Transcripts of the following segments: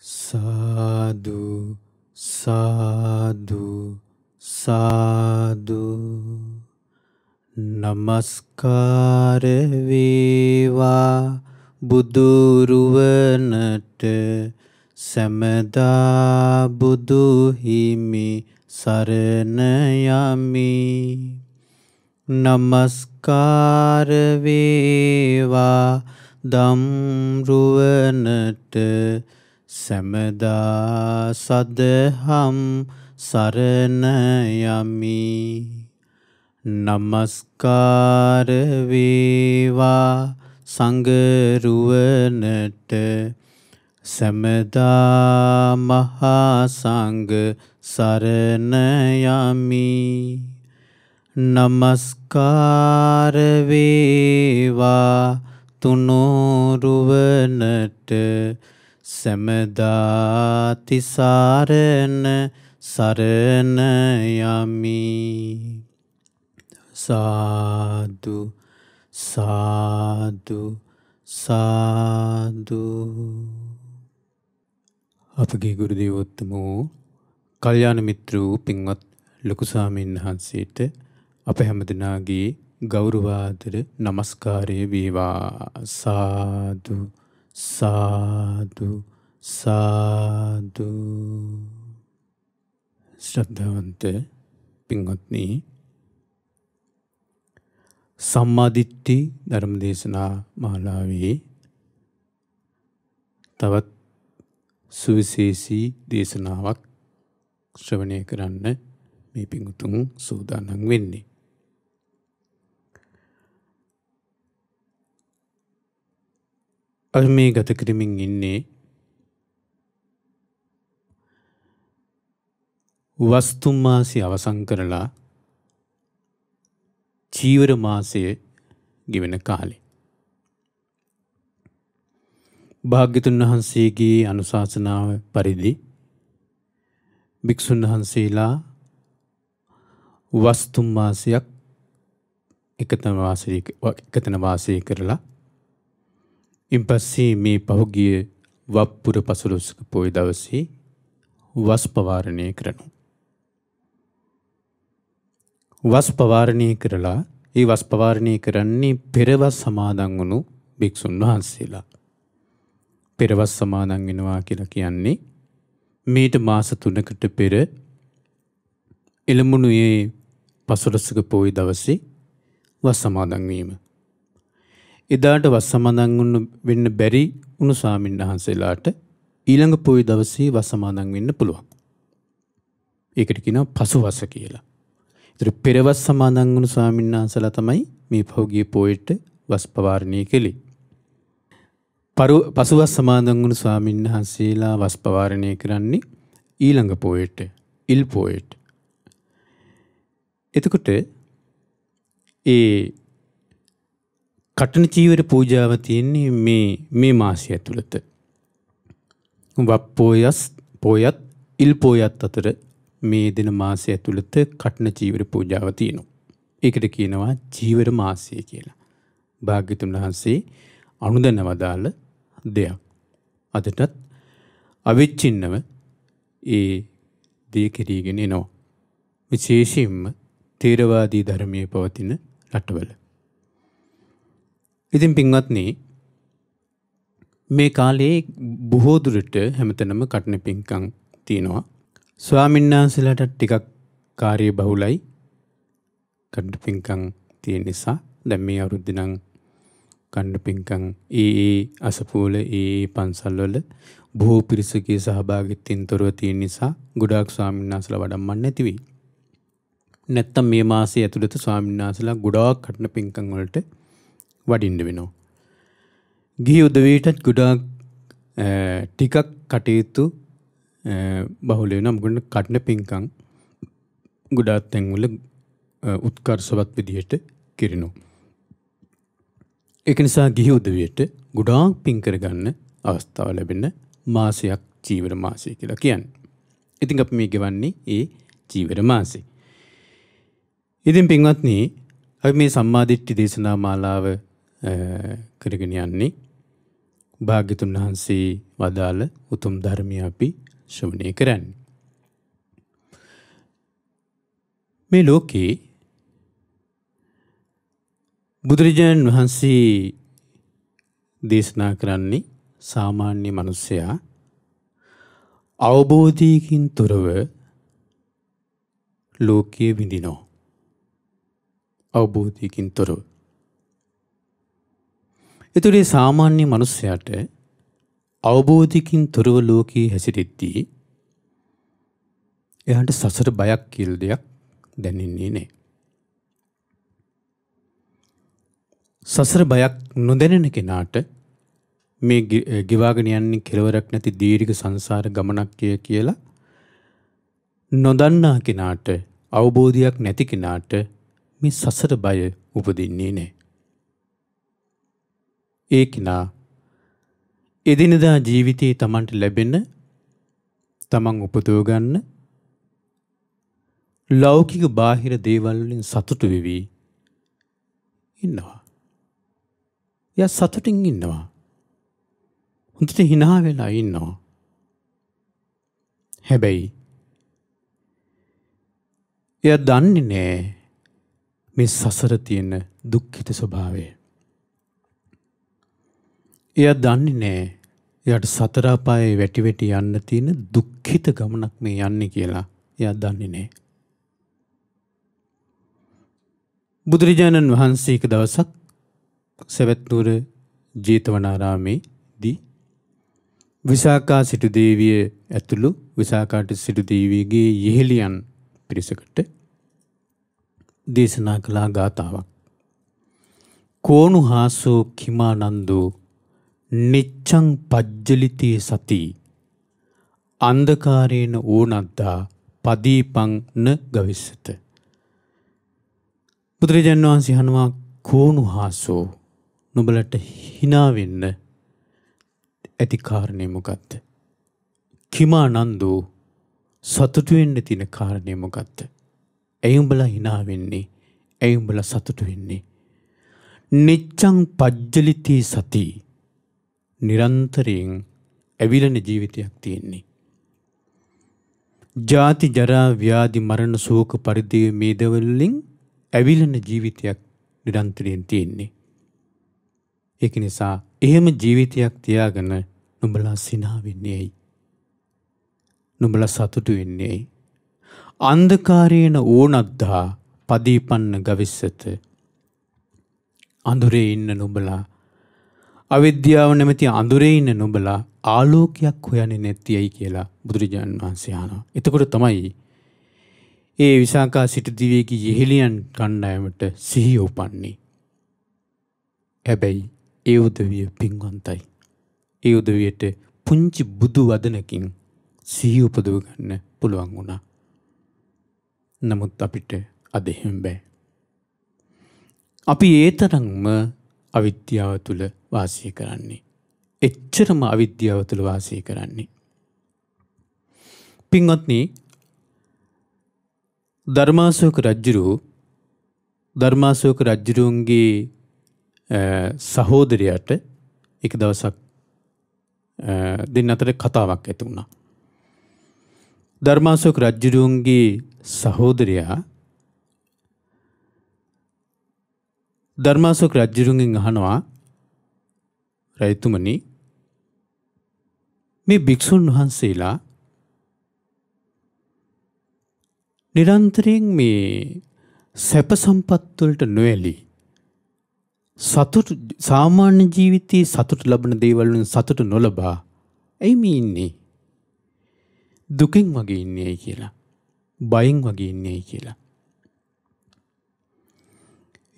සාදු සාදු සාදු නමස්කාර වේවා බුදුරුවනට සැමදා බුදු හිමි සරණ යමි. නමස්කාර වේවා දම්රුවනට සැමදා සදහම් සරණ යමි. නමස්කාර වේවා සංඝරුවනට සැමදා මහා සංඝ සරණ යමි. නමස්කාර වේවා තුනුරුවනට සැමදා තිසරණ සරණ යමි. සාදු සාදු සාදු. අපගේ ගුරු දේවෝත්තමෝ කල්යාණ මිත්‍ර වූ පින්වත් ලොකු ස්වාමීන් වහන්සේට අප හැමදෙනාගේ ගෞරවාදර නමස්කාරය වේවා. සාදු සාදු සාදු. ශ්‍රද්ධාවන්ත පින්වත්නි, සම්මාදිට්ඨි ධර්මදේශනා මාලාවේ තවත් සුවිශේෂී දේශනාවක් ශ්‍රවණය කරන්න මේ පින්වතුන් සූදානම් වෙන්නේ. අද මේ ගත කරමින් ඉන්නේ වස්තු මාසය අවසන් කරලා චීවර මාසය ගෙවෙන කාලේ. භාග්‍යතුන් වහන්සේගේ අනුශාසනාව පරිදි භික්ෂුන් වහන්සේලා වස්තු මාසයක් එකතන වාසය කරලා ඉන්පස්සේ මේ පහුගිය වප්පුර පසළොස්වක පොය දවසේ වස් පවාරණය කරනවා. වස් පවාරණය කරලා ඒ වස් පවාරණය කරන්නේ පෙරවස් සමාදන් වුණු භික්ෂුන් වහන්සේලා. පෙරවස් සමාදන් වෙනවා කියලා කියන්නේ මේට මාස 3කට පෙර එළඹුණු ඒ පසළොස්වක පොය දවසේ වස් සමාදන් වීම. එදාට වස් සමාදන් වෙන්න බැරි වුණු ස්වාමීන් වහන්සේලාට ඊළඟ පොය දවසේ වස් සමාදන් වෙන්න පුළුවන්. ඒකට කියනවා පසුවස කියලා. ඒතර පෙරවස් සමාදන් වුණු ස්වාමීන් වහන්සේලා තමයි මේ පහුගිය පොයට වස් පවාරණය කළේ. පසුවස් සමාදන් වුණු ස්වාමීන් වහන්සේලා වස් පවාරණය කරන්නේ ඊළඟ පොයට, ඉල් පොයට. එතකොට ඒ කටන චීවර පූජාව තියෙන්නේ මේ මාසය ඇතුළත. වප් පොයත් ඉල් පොයත් අතර මේ දින මාසය ඇතුළත කටන චීවර පූජාව තියෙනවා. ඒකට කියනවා චීවර මාසය කියලා. භාග්‍යතුන් වහන්සේ අනුදැන වදාළ දෙයක්. අදටත් අවිච්ඡින්නව ඒ දේ කෙරීගෙන එනවා. විශේෂයෙන්ම ථේරවාදී ධර්මයේ පවතින රටවල. ඉතින් පින්වත්නි, මේ කාලේ බොහෝ දුරට හැමතැනම කටන පින්කම් තියෙනවා. ස්වාමීන් වහන්සේලාට ටිකක් කාර්ය බහුලයි. කටන පින්කම් තියෙන නිසා දැන් මේ අවුරුද්දේ නම් කටන පින්කම් අසපුවල පන්සල්වල බොහෝ පිරිසකගේ සහභාගීත්වයෙන් තොරව තියෙන නිසා ගොඩාක් ස්වාමීන් වහන්සේලා වඩම්මන්න නැති වෙයි. නැත්තම් මේ මාසයේ ඇතුළත ස්වාමීන් වහන්සේලා ගොඩාක් කටන පින්කම් වලට වඩින්න වෙනවා. ගිහි උදවියටත් ගොඩාක් ටිකක් කටයුතු බහුල වෙනවා. මොකද කටන පින්කම් ගොඩාක් තැන්වල උත්කර්ෂවත් විදිහට කෙරෙනවා. ඒක නිසා ගිහි උදවියට ගොඩාක් පින් කරගන්න අවස්ථාව ලැබෙන මාසයක් චීවර මාසය කියලා කියන්නේ. ඉතින් අපි මේ ගෙවන්නේ ඒ චීවර මාසෙ. ඉතින් පින්වත්නි, අපි මේ සම්මාදිට්ඨි දේශනා මාලාව කරගෙන යන්නේ භාග්‍යතුන් වහන්සේ වදාළ උතුම් ධර්මය අපි ශ්‍රවණය කරන්නේ. මේ ලෝකේ බුදුරජාණන් වහන්සේ දේශනා කරන්නේ සාමාන්‍ය මිනිසයා අවබෝධයකින් තොරව ලෝකයේ විඳිනවා. අවබෝධයකින් තොරව. ඒතරේ සාමාන්‍ය මිනිසයාට අවබෝධයකින් තොරව ලෝකයේ හැසිරෙද්දී එයාට සසර බයක් කියලා දෙයක් දැනෙන්නේ නැහැ. සසර බයක් නොදැනෙන කෙනාට මේ ගෙවාගෙන යන්නේ කෙලවරක් නැති දීර්ඝ සංසාර ගමනක් කියලා නොදන්නා කෙනාට අවබෝධයක් නැති කෙනාට මේ සසර බය උපදින්නේ නැහැ. ඒ කෙනා එදිනදා ජීවිතයේ Tamanට ලැබෙන Taman උපදව ගන්න ලෞකික බාහිර දේවල් වලින් සතුටු වෙවි ඉන්නවා. එයා සතුටින් ඉන්නවා. හොඳට hina වෙලා ඉන්නවා. හැබැයි එයා දන්නේ නැහැ මේ සසර තියෙන දුක්ඛිත ස්වභාවය. එයා දන්නේ නැහැ එයාට සතර අපායේ වැටි වැටි යන්න තියෙන දුක්ඛිත ගමනක් මේ යන්නේ කියලා එයා දන්නේ නැහැ. බුදුරජාණන් වහන්සේ එක දවසක් සවැත් නුවර ජේතවනාරාමේදී විසාකා සිටු දේවිය ඇතුළු විසාකාට සිටු දේවියගේ යෙහෙලියන් පිරිසකට දේශනා කළ ගාථාවක්. කෝණු හාසෝ කිමානන්දෝ නිච්ඡං පජ්ජලිතේ සති අන්ධකාරේන ඕනද්දා පදීපං න ගවිස්සත. බුදුරජාණන් වහන්සේ අහනවා කෝණු හාසෝ නුඹලට hina වෙන්න ඇති කාරණේ මොකක්ද? කිමානන්දෝ සතුටු වෙන්න තියෙන කාරණේ මොකක්ද? ඇයි උඹලා hina වෙන්නේ? ඇයි උඹලා සතුටු වෙන්නේ? නිච්ඡං පජ්ජලිතේ සති නිරන්තරයෙන් ඇවිලෙන ජීවිතයක් තියෙන්නේ. ජාති ජරා ව්‍යාධි මරණ ශෝක පරිදේව මේ දවල්ලින් ඇවිලෙන ජීවිතයක් නිරන්තරයෙන් තියෙන්නේ. ඒක නිසා එහෙම ජීවිතයක් තියාගෙන නුඹලා සිනා වෙන්නේ ඇයි? නුඹලා සතුටු වෙන්නේ ඇයි? අන්ධකාරේන ඕනද්දා පදීපන්න ගවිස්සත. අඳුරේ ඉන්න නුඹලා අවිද්‍යාව නැමැති අඳුරේ ඉන්න නුඹලා ආලෝකයක් හොයන්නේ නැති ඇයි කියලා බුදුරජාණන් වහන්සේ අහනවා. එතකොට තමයි ඒ විසාකා සිටු දිවියේගේ යෙහෙලියන් කණ්ඩායමට සිහිය උපන්නේ. හැබැයි ඒ උදවිය පින්වන්තයි. ඒ උදවියට පුංචි බුදු වදනකින් සිහිය උපදව ගන්න පුළුවන් වුණා. නමුත් අපිට අද එහෙම බෑ. අපි ඒ තරම්ම අවිද්‍යාව තුළ වාසය කරන්නේ. එච්චරම අවිද්‍යාව තුළ වාසය කරන්නේ. පින්වත්නි, ධර්මාශෝක රජුරුවන්ගේ සහෝදරයාට එක දවසක් දෙන්න අතර කතාවක් ඇති වුණා. ධර්මාශෝක රජුරුවන්ගේ සහෝදරයා ධර්මාශෝක රජුරුවන්ගෙන් අහනවා, රජතුමනි, මේ භික්ෂුන් වහන්සේලා නිරන්තරයෙන් මේ සැප සම්පත් වලට නොඇලී සතුට සාමාන්‍ය ජීවිතයේ සතුට ලබන දේවල් වලින් සතුට නොලබා ඇයි මේ ඉන්නේ? දුකින් වගේ ඉන්නේ ඇයි කියලා. බයෙන් වගේ ඉන්නේ ඇයි කියලා.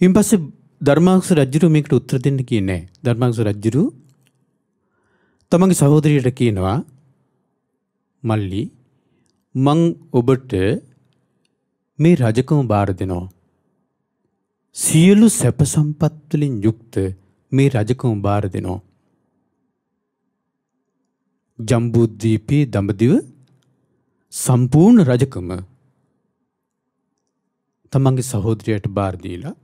ඊට පස්සේ ධර්මාශෝක රජුරු මේකට උත්තර දෙන්න කියන්නේ නැහැ. ධර්මාශෝක රජුරු තමන්ගේ සහෝදරියට කියනවා, මල්ලි, මං ඔබට මේ රජකම බාර දෙනවා. සියලු සැප සම්පත් වලින් යුක්ත මේ රජකම බාර දෙනවා. ජම්බුද්වීපයේ දඹදිව සම්පූර්ණ රජකම තමන්ගේ සහෝදරයට බාර දීලා,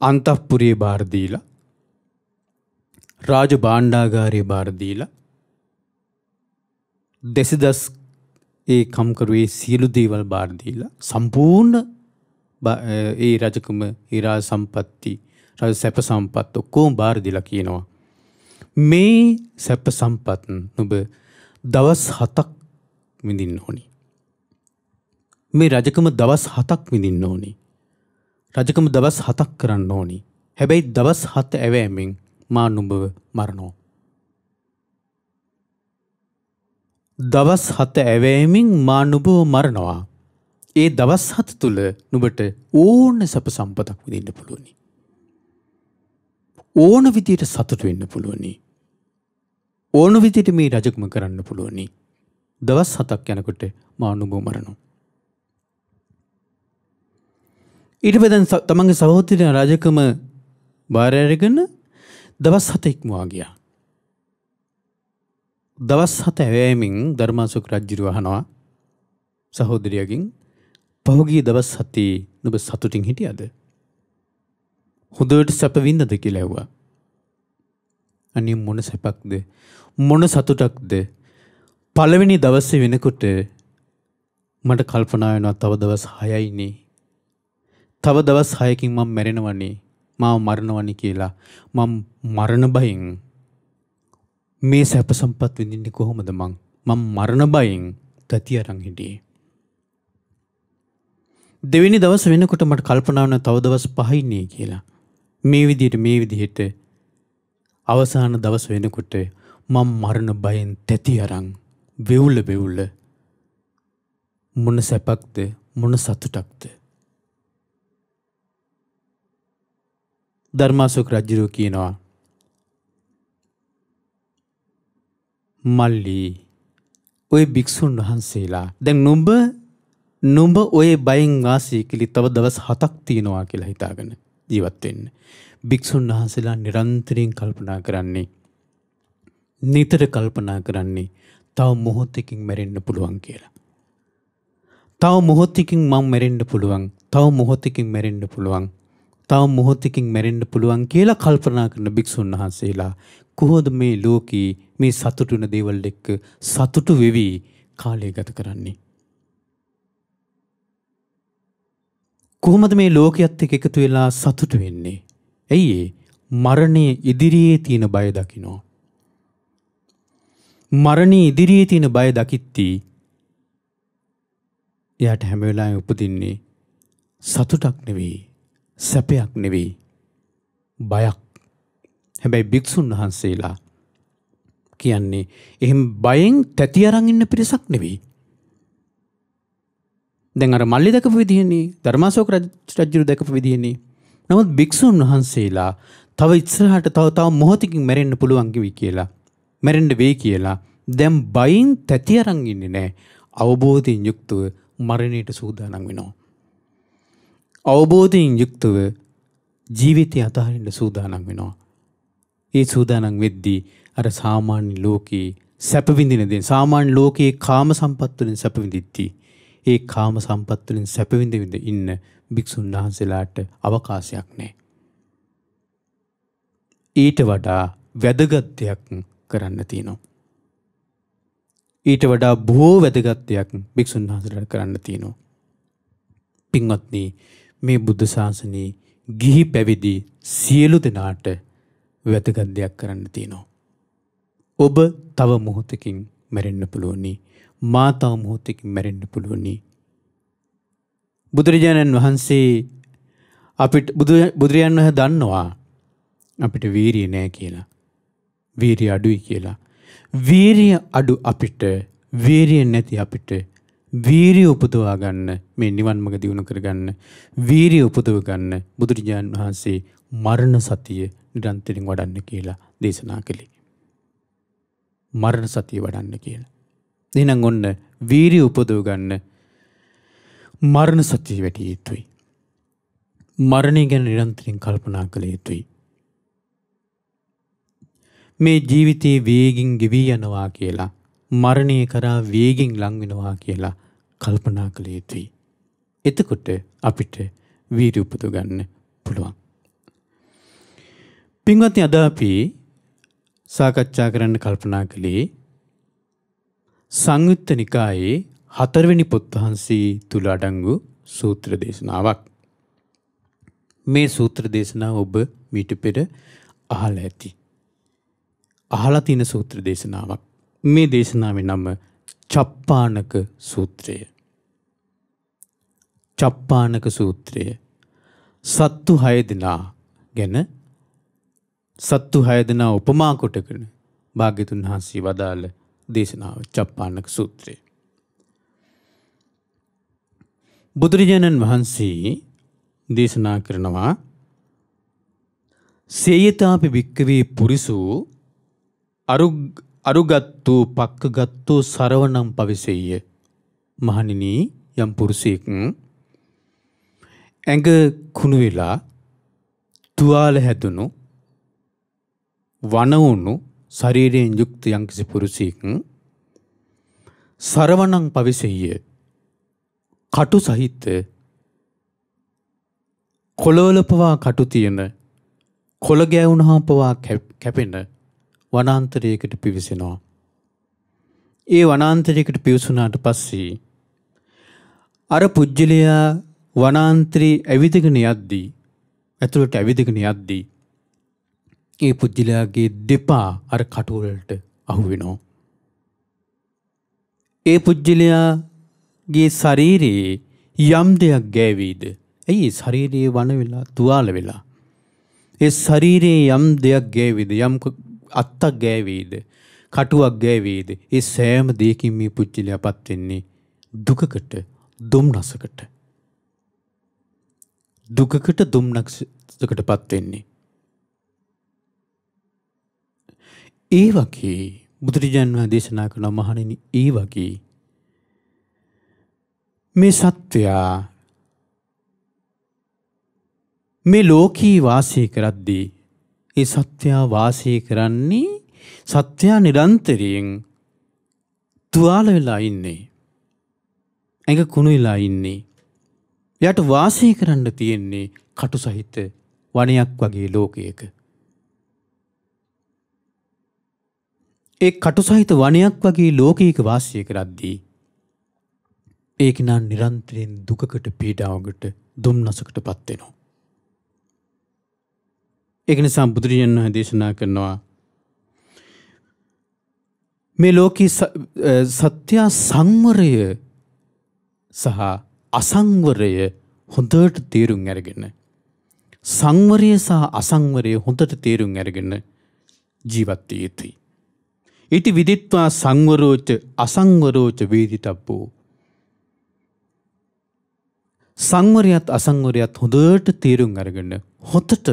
අන්තఃපුරයේ බාර දීලා, රාජ භාණ්ඩාගාරයේ බාර දීලා දෙසිදස් ඒ කම්කරුවේ සියලු දේවල් බාර දීලා සම්පූර්ණ ඒ රජකම ඒ රාජ සම්පatti රාජ සැප සම්පත් ඔක්කොම බාර දීලා කියනවා මේ සැප සම්පත් නුඹ දවස් 7ක් විඳින්න ඕනි. මේ රජකම දවස් 7ක් විඳින්න ඕනි. රජකම දවස් 7ක් කරන්න ඕනි. හැබැයි දවස් 7 ඇවෑමෙන් මා නුඹව මරනවා. දවස් 7 ඇවෑමෙන් මා නුඹව මරනවා. ඒ දවස් 7 තුල නුඹට ඕන සැප සම්පතක් විඳින්න පුළුවනි. ඕන විදියට සතුට වෙන්න පුළුවනි. ඕන විදියට මේ රජකම කරන්න පුළුවනි. දවස් 7ක් යනකොට මා නුඹව මරනවා. ඊට පස්සේ තමන්ගේ සහෝදරයා රජකම බාර අරගෙන දවස් 7 ඉක්මවා ගියා. දවස් 7 ඇවෑමෙන් ධර්මාශෝක රජුව අහනවා සහෝදරයාගෙන් පහුගිය දවස් 7 නුඹ සතුටින් හිටියද? හොඳට සැප වින්දද කියලා ඇහුවා. අනේ මොන සැපක්ද? මොන සතුටක්ද? පළවෙනි දවසේ වෙනකොට මට කල්පනා වෙනවා තව දවස් 6යිනේ. තව දවස් 6කින් මම මැරෙනවනේ. මාව මරණවනේ කියලා. මම මරණ බයෙන් මේ සැප සම්පත් විඳින්නේ කොහොමද මං? මම මරණ බයෙන් තති අරන් හිටියේ. දෙවෙනි දවස් වෙනකොට මට කල්පනා වුණා තව දවස් 5යිනේ කියලා. මේ විදිහට අවසාන දවස් වෙනකොට මම මරණ බයෙන් තැති අරන් වෙවුල මොන සැපක්ද මොන සතුටක්ද? ධර්මාශෝක රජුරෝ කියනවා මල්ලි ඔය භික්ෂුන් වහන්සේලා දැන් නුඹ ඔය බයෙන් වාසය කළි තව දවස් 7ක් තියෙනවා කියලා හිතාගෙන ජීවත් වෙන්න. භික්ෂුන් වහන්සේලා නිරන්තරයෙන් කල්පනා කරන්නේ නිතර කල්පනා කරන්නේ තව මොහොතකින් මැරෙන්න පුළුවන් කියලා. තව මොහොතකින් මම මැරෙන්න පුළුවන්. තව මොහොතකින් මැරෙන්න පුළුවන්. තව මොහොතකින් මැරෙන්න පුළුවන් කියලා කල්පනා කරන භික්ෂුන් වහන්සේලා කොහොමද මේ ලෝකී මේ සතුටු වෙන දේවල් එක්ක සතුටු වෙවි කාලය ගත කරන්නේ? කොහොමද මේ ලෝකයේත් එක්ක එකතු වෙලා සතුටු වෙන්නේ? ඇයි මරණය ඉදිරියේ තියෙන බය දකින්න. මරණය ඉදිරියේ තියෙන බය දකිත්ති එයාට හැම වෙලාවෙම උපදින්නේ සතුටක් නෙවෙයි, සැපයක් නෙවෙයි, බයක්. හැබැයි භික්ෂුන් වහන්සේලා කියන්නේ එහෙම බයෙන් තැති අරන් ඉන්න පිරිසක් නෙවෙයි. දැන් අර මල්ලි දැකපු විදිහනේ, ධර්මාශෝක රජු දැකපු විදිහනේ. නමුත් භික්ෂුන් වහන්සේලා තව ඉස්සරහට තව මොහොතකින් මැරෙන්න පුළුවන් කිවි කියලා, මැරෙන්න වෙයි කියලා දැන් බයින් තැති අරන් ඉන්නේ නැහැ. අවබෝධයෙන් යුක්තව මරණයට සූදානම් වෙනවා. අවබෝධයෙන් යුක්තව ජීවිතය අතහරින්න සූදානම් වෙනවා. ඒ සූදානම් වෙද්දී අර සාමාන්‍ය ලෝකේ සැප විඳින දේ, සාමාන්‍ය ලෝකේ කාම සම්පත් වලින් සැප විඳිද්දී ඒ කාම සම්පත් වලින් සැප විඳ ඉන්න භික්ෂුන් වහන්සේලාට අවකාශයක් නැහැ. ඊට වඩා වැදගත් දෙයක් කරන්න තියෙනවා. ඊට වඩා බොහෝ වැදගත් දෙයක් භික්ෂුන් වහන්සේලාට කරන්න තියෙනවා. පින්වත්නි, මේ බුද්ධ ශාසනයේ ගිහි පැවිදි සියලු දෙනාට වැදගත් දෙයක් කරන්න තියෙනවා. ඔබ තව මොහොතකින් මැරෙන්න පුළුවනි. මා තව මොහොතකින් මැරෙන්න පුළුවනි. බුදුරජාණන් වහන්සේ බුදුරජාණන් වහන්සේ දන්නවා අපිට වීරිය නැහැ කියලා. වීරිය අඩුයි කියලා. වීරිය අඩු අපිට, වීරිය නැති අපිට වීරිය උපදවා ගන්න, මේ නිවන් මඟ දියුණු කරගන්න වීරිය උපදව ගන්න බුදුරජාණන් වහන්සේ මරණ සතිය නිරන්තරයෙන් වඩන්න කියලා දේශනා කළේ. මරණ සතිය වඩන්න කියලා. එහෙනම් ඔන්න වීරිය උපදව ගන්න මරණ සතිය වැඩි යුතුයි. මරණය ගැන නිරන්තරයෙන් කල්පනා කළ යුතුයි. මේ ජීවිතයේ වේගින් ගෙවි යනවා කියලා, මරණය කරා වේගින් ලං වෙනවා කියලා කල්පනා කළ යුතුයි. එතකොට අපිට වීරිය උපදව ගන්න පුළුවන්. පින්වත්නි, අද අපි සාකච්ඡා කරන්න කල්පනා කළේ සංයුත්ත නිකායේ 4 වෙනි පොත් වහන්සේ තුල අඩංගු සූත්‍ර දේශනාවක්. මේ සූත්‍ර දේශනාව ඔබ මීට පෙර අහලා ඇති. අහලා තියෙන සූත්‍ර දේශනාවක්. මේ දේශනාවේ නම චප්පානක සූත්‍රය. චප්පානක සූත්‍රය. සත්තු 6 දෙනා ගැන සත්තු 6 දෙනා උපමා කොටගෙන භාග්‍යතුන් වහන්සේ වදාළ දේශනාව චප්පානක සූත්‍රය. බුදුරජාණන් වහන්සේ දේශනා කරනවා සේයතාපි වික්කවේ පුරිසු අරුගත්තෝ පක්කගත්තෝ සරවණම් පවිසෙය්‍ය. මහණෙනි, යම් පුරුෂයෙක් ඇඟ කුණු වෙලා තුවාල හැදුණු වනවුණු ශරීරයෙන් යුක්ත යම්කිසි පුරුෂයෙක් සරවණම් පවිසෙය්‍ය කටු සහිත කොළවල පවා කටු තියෙන කොළ ගෑවුනහම පවා කැපෙන වනාන්තරයකට පිවිසෙනවා. ඒ වනාන්තරයකට පිවිසුනාට පස්සේ අර පුජ්‍යලයා වනාන්තරේ ඇවිදගෙන යද්දී ඇතුළට ඇවිදගෙන යද්දී ඒ පුජ්‍යලයාගේ දෙපා අර කටු වලට අහු වෙනවා. ඒ පුජ්‍යලයාගේ ශරීරයේ යම් දෙයක් ගෑවීද? ඇයි ශරීරයේ වන වෙලා තුවාල වෙලා? ඒ ශරීරයේ යම් දෙයක් ගෑවීද? යම් අත්තක් ගෑවීද? කටුවක් ගෑවීද? ඒ සෑම දෙයකින් මේ පුජ්‍යලයාපත් වෙන්නේ දුකකට, දුම්නසකට. දුකකට, දුම්නසකටපත් වෙන්නේ. ඒ වගේ බුදුරජාණන් වහන්සේ දේශනා කරන මහණෙනි, ඒ වගේ මේ සත්වයා මේ ලෝකී වාසය කරද්දී ඒ සත්වයා වාසය කරන්නේ සත්වයා නිරන්තරයෙන් තුවාල වෙලා ඉන්නේ. ඇඟ කුණු වෙලා ඉන්නේ. එයාට වාසය කරන්න තියෙන්නේ කටු සහිත වනයක් වගේ ලෝකයක. ඒ කටු සහිත වනයක් වගේ ලෝකයක වාසය කරද්දී ඒක නම් නිරන්තරයෙන් දුකකට, පීඩාවකට, දුම්නසකටපත් වෙනවා. ඒක නිසා බුදුරජාණන් වහන්සේ දේශනා කරනවා මේ ලෝකී සත්‍ය සංවරය සහ අසංවරය හොඳට තේරුම් අරගෙන, සංවරය සහ අසංවරය හොඳට තේරුම් අරගෙන ජීවත් විය යුතුයි. ඉති විදිත්වා සංවරෝච අසංවරෝච වේදිතබ්බෝ. සංවරයත් අසංවරයත් හොඳට තේරුම් අරගෙන හොතට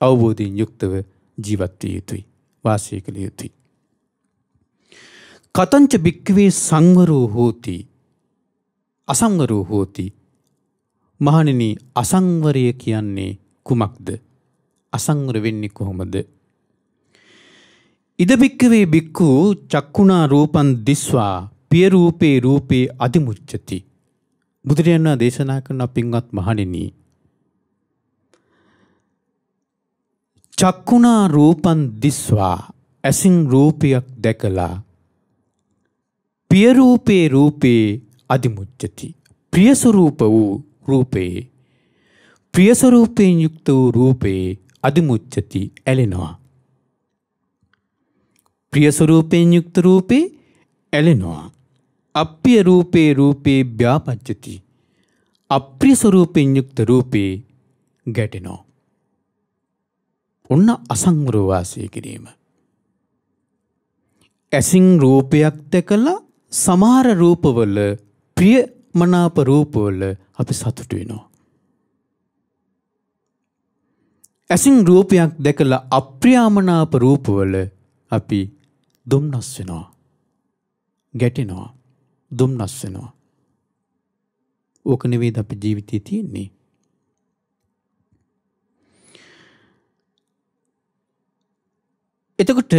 අවබෝධයෙන් යුක්තව ජීවත් විය යුතුයි, වාසය කළ යුතුයි. කතංච භික්ඛවේ සංවරෝ හෝති අසංවරෝ හෝති. මහණෙනි, අසංවරය කියන්නේ කුමක්ද? අසංවර වෙන්නේ කොහොමද? ඉද භික්ඛවේ භික්ඛු චක්කුණා රූපං දිස්වා පිය රූපේ රූපේ අදිමුච්ඡති. බුදුරජාණන් වහන්සේ දේශනා කරන පින්වත් මහණෙනි, චක්කුණා රූපං දිස්වා ඇසින් රූපයක් දැකලා පිය රූපේ රූපේ අදිමුච්ඡති. ප්‍රිය ස්වરૂප වූ රූපේ, ප්‍රිය ස්වરૂපයෙන් යුක්ත වූ රූපේ අදිමුච්ඡති, ඇලෙනවා. ප්‍රිය ස්වરૂපයෙන් යුක්ත රූපේ ඇලෙනවා. අප්‍රිය රූපේ රූපේ ව්‍යාපච්චති. අප්‍රිය ස්වરૂපයෙන් යුක්ත රූපේ ගැටෙනවා. ඔන්න අසංවර වාසය කිරීම. ඇසින් රූපයක් දැකලා සමහර රූපවල, ප්‍රිය මනාප රූපවල අපි සතුටු වෙනවා. ඇසින් රූපයක් දැකලා අප්‍රියමනාප රූපවල අපි දුම්නස් වෙනවා, ගැටෙනවා, දුම්නස් වෙනවා. ඕක නෙවෙයිද අපේ ජීවිතේ තියෙන්නේ? එතකොට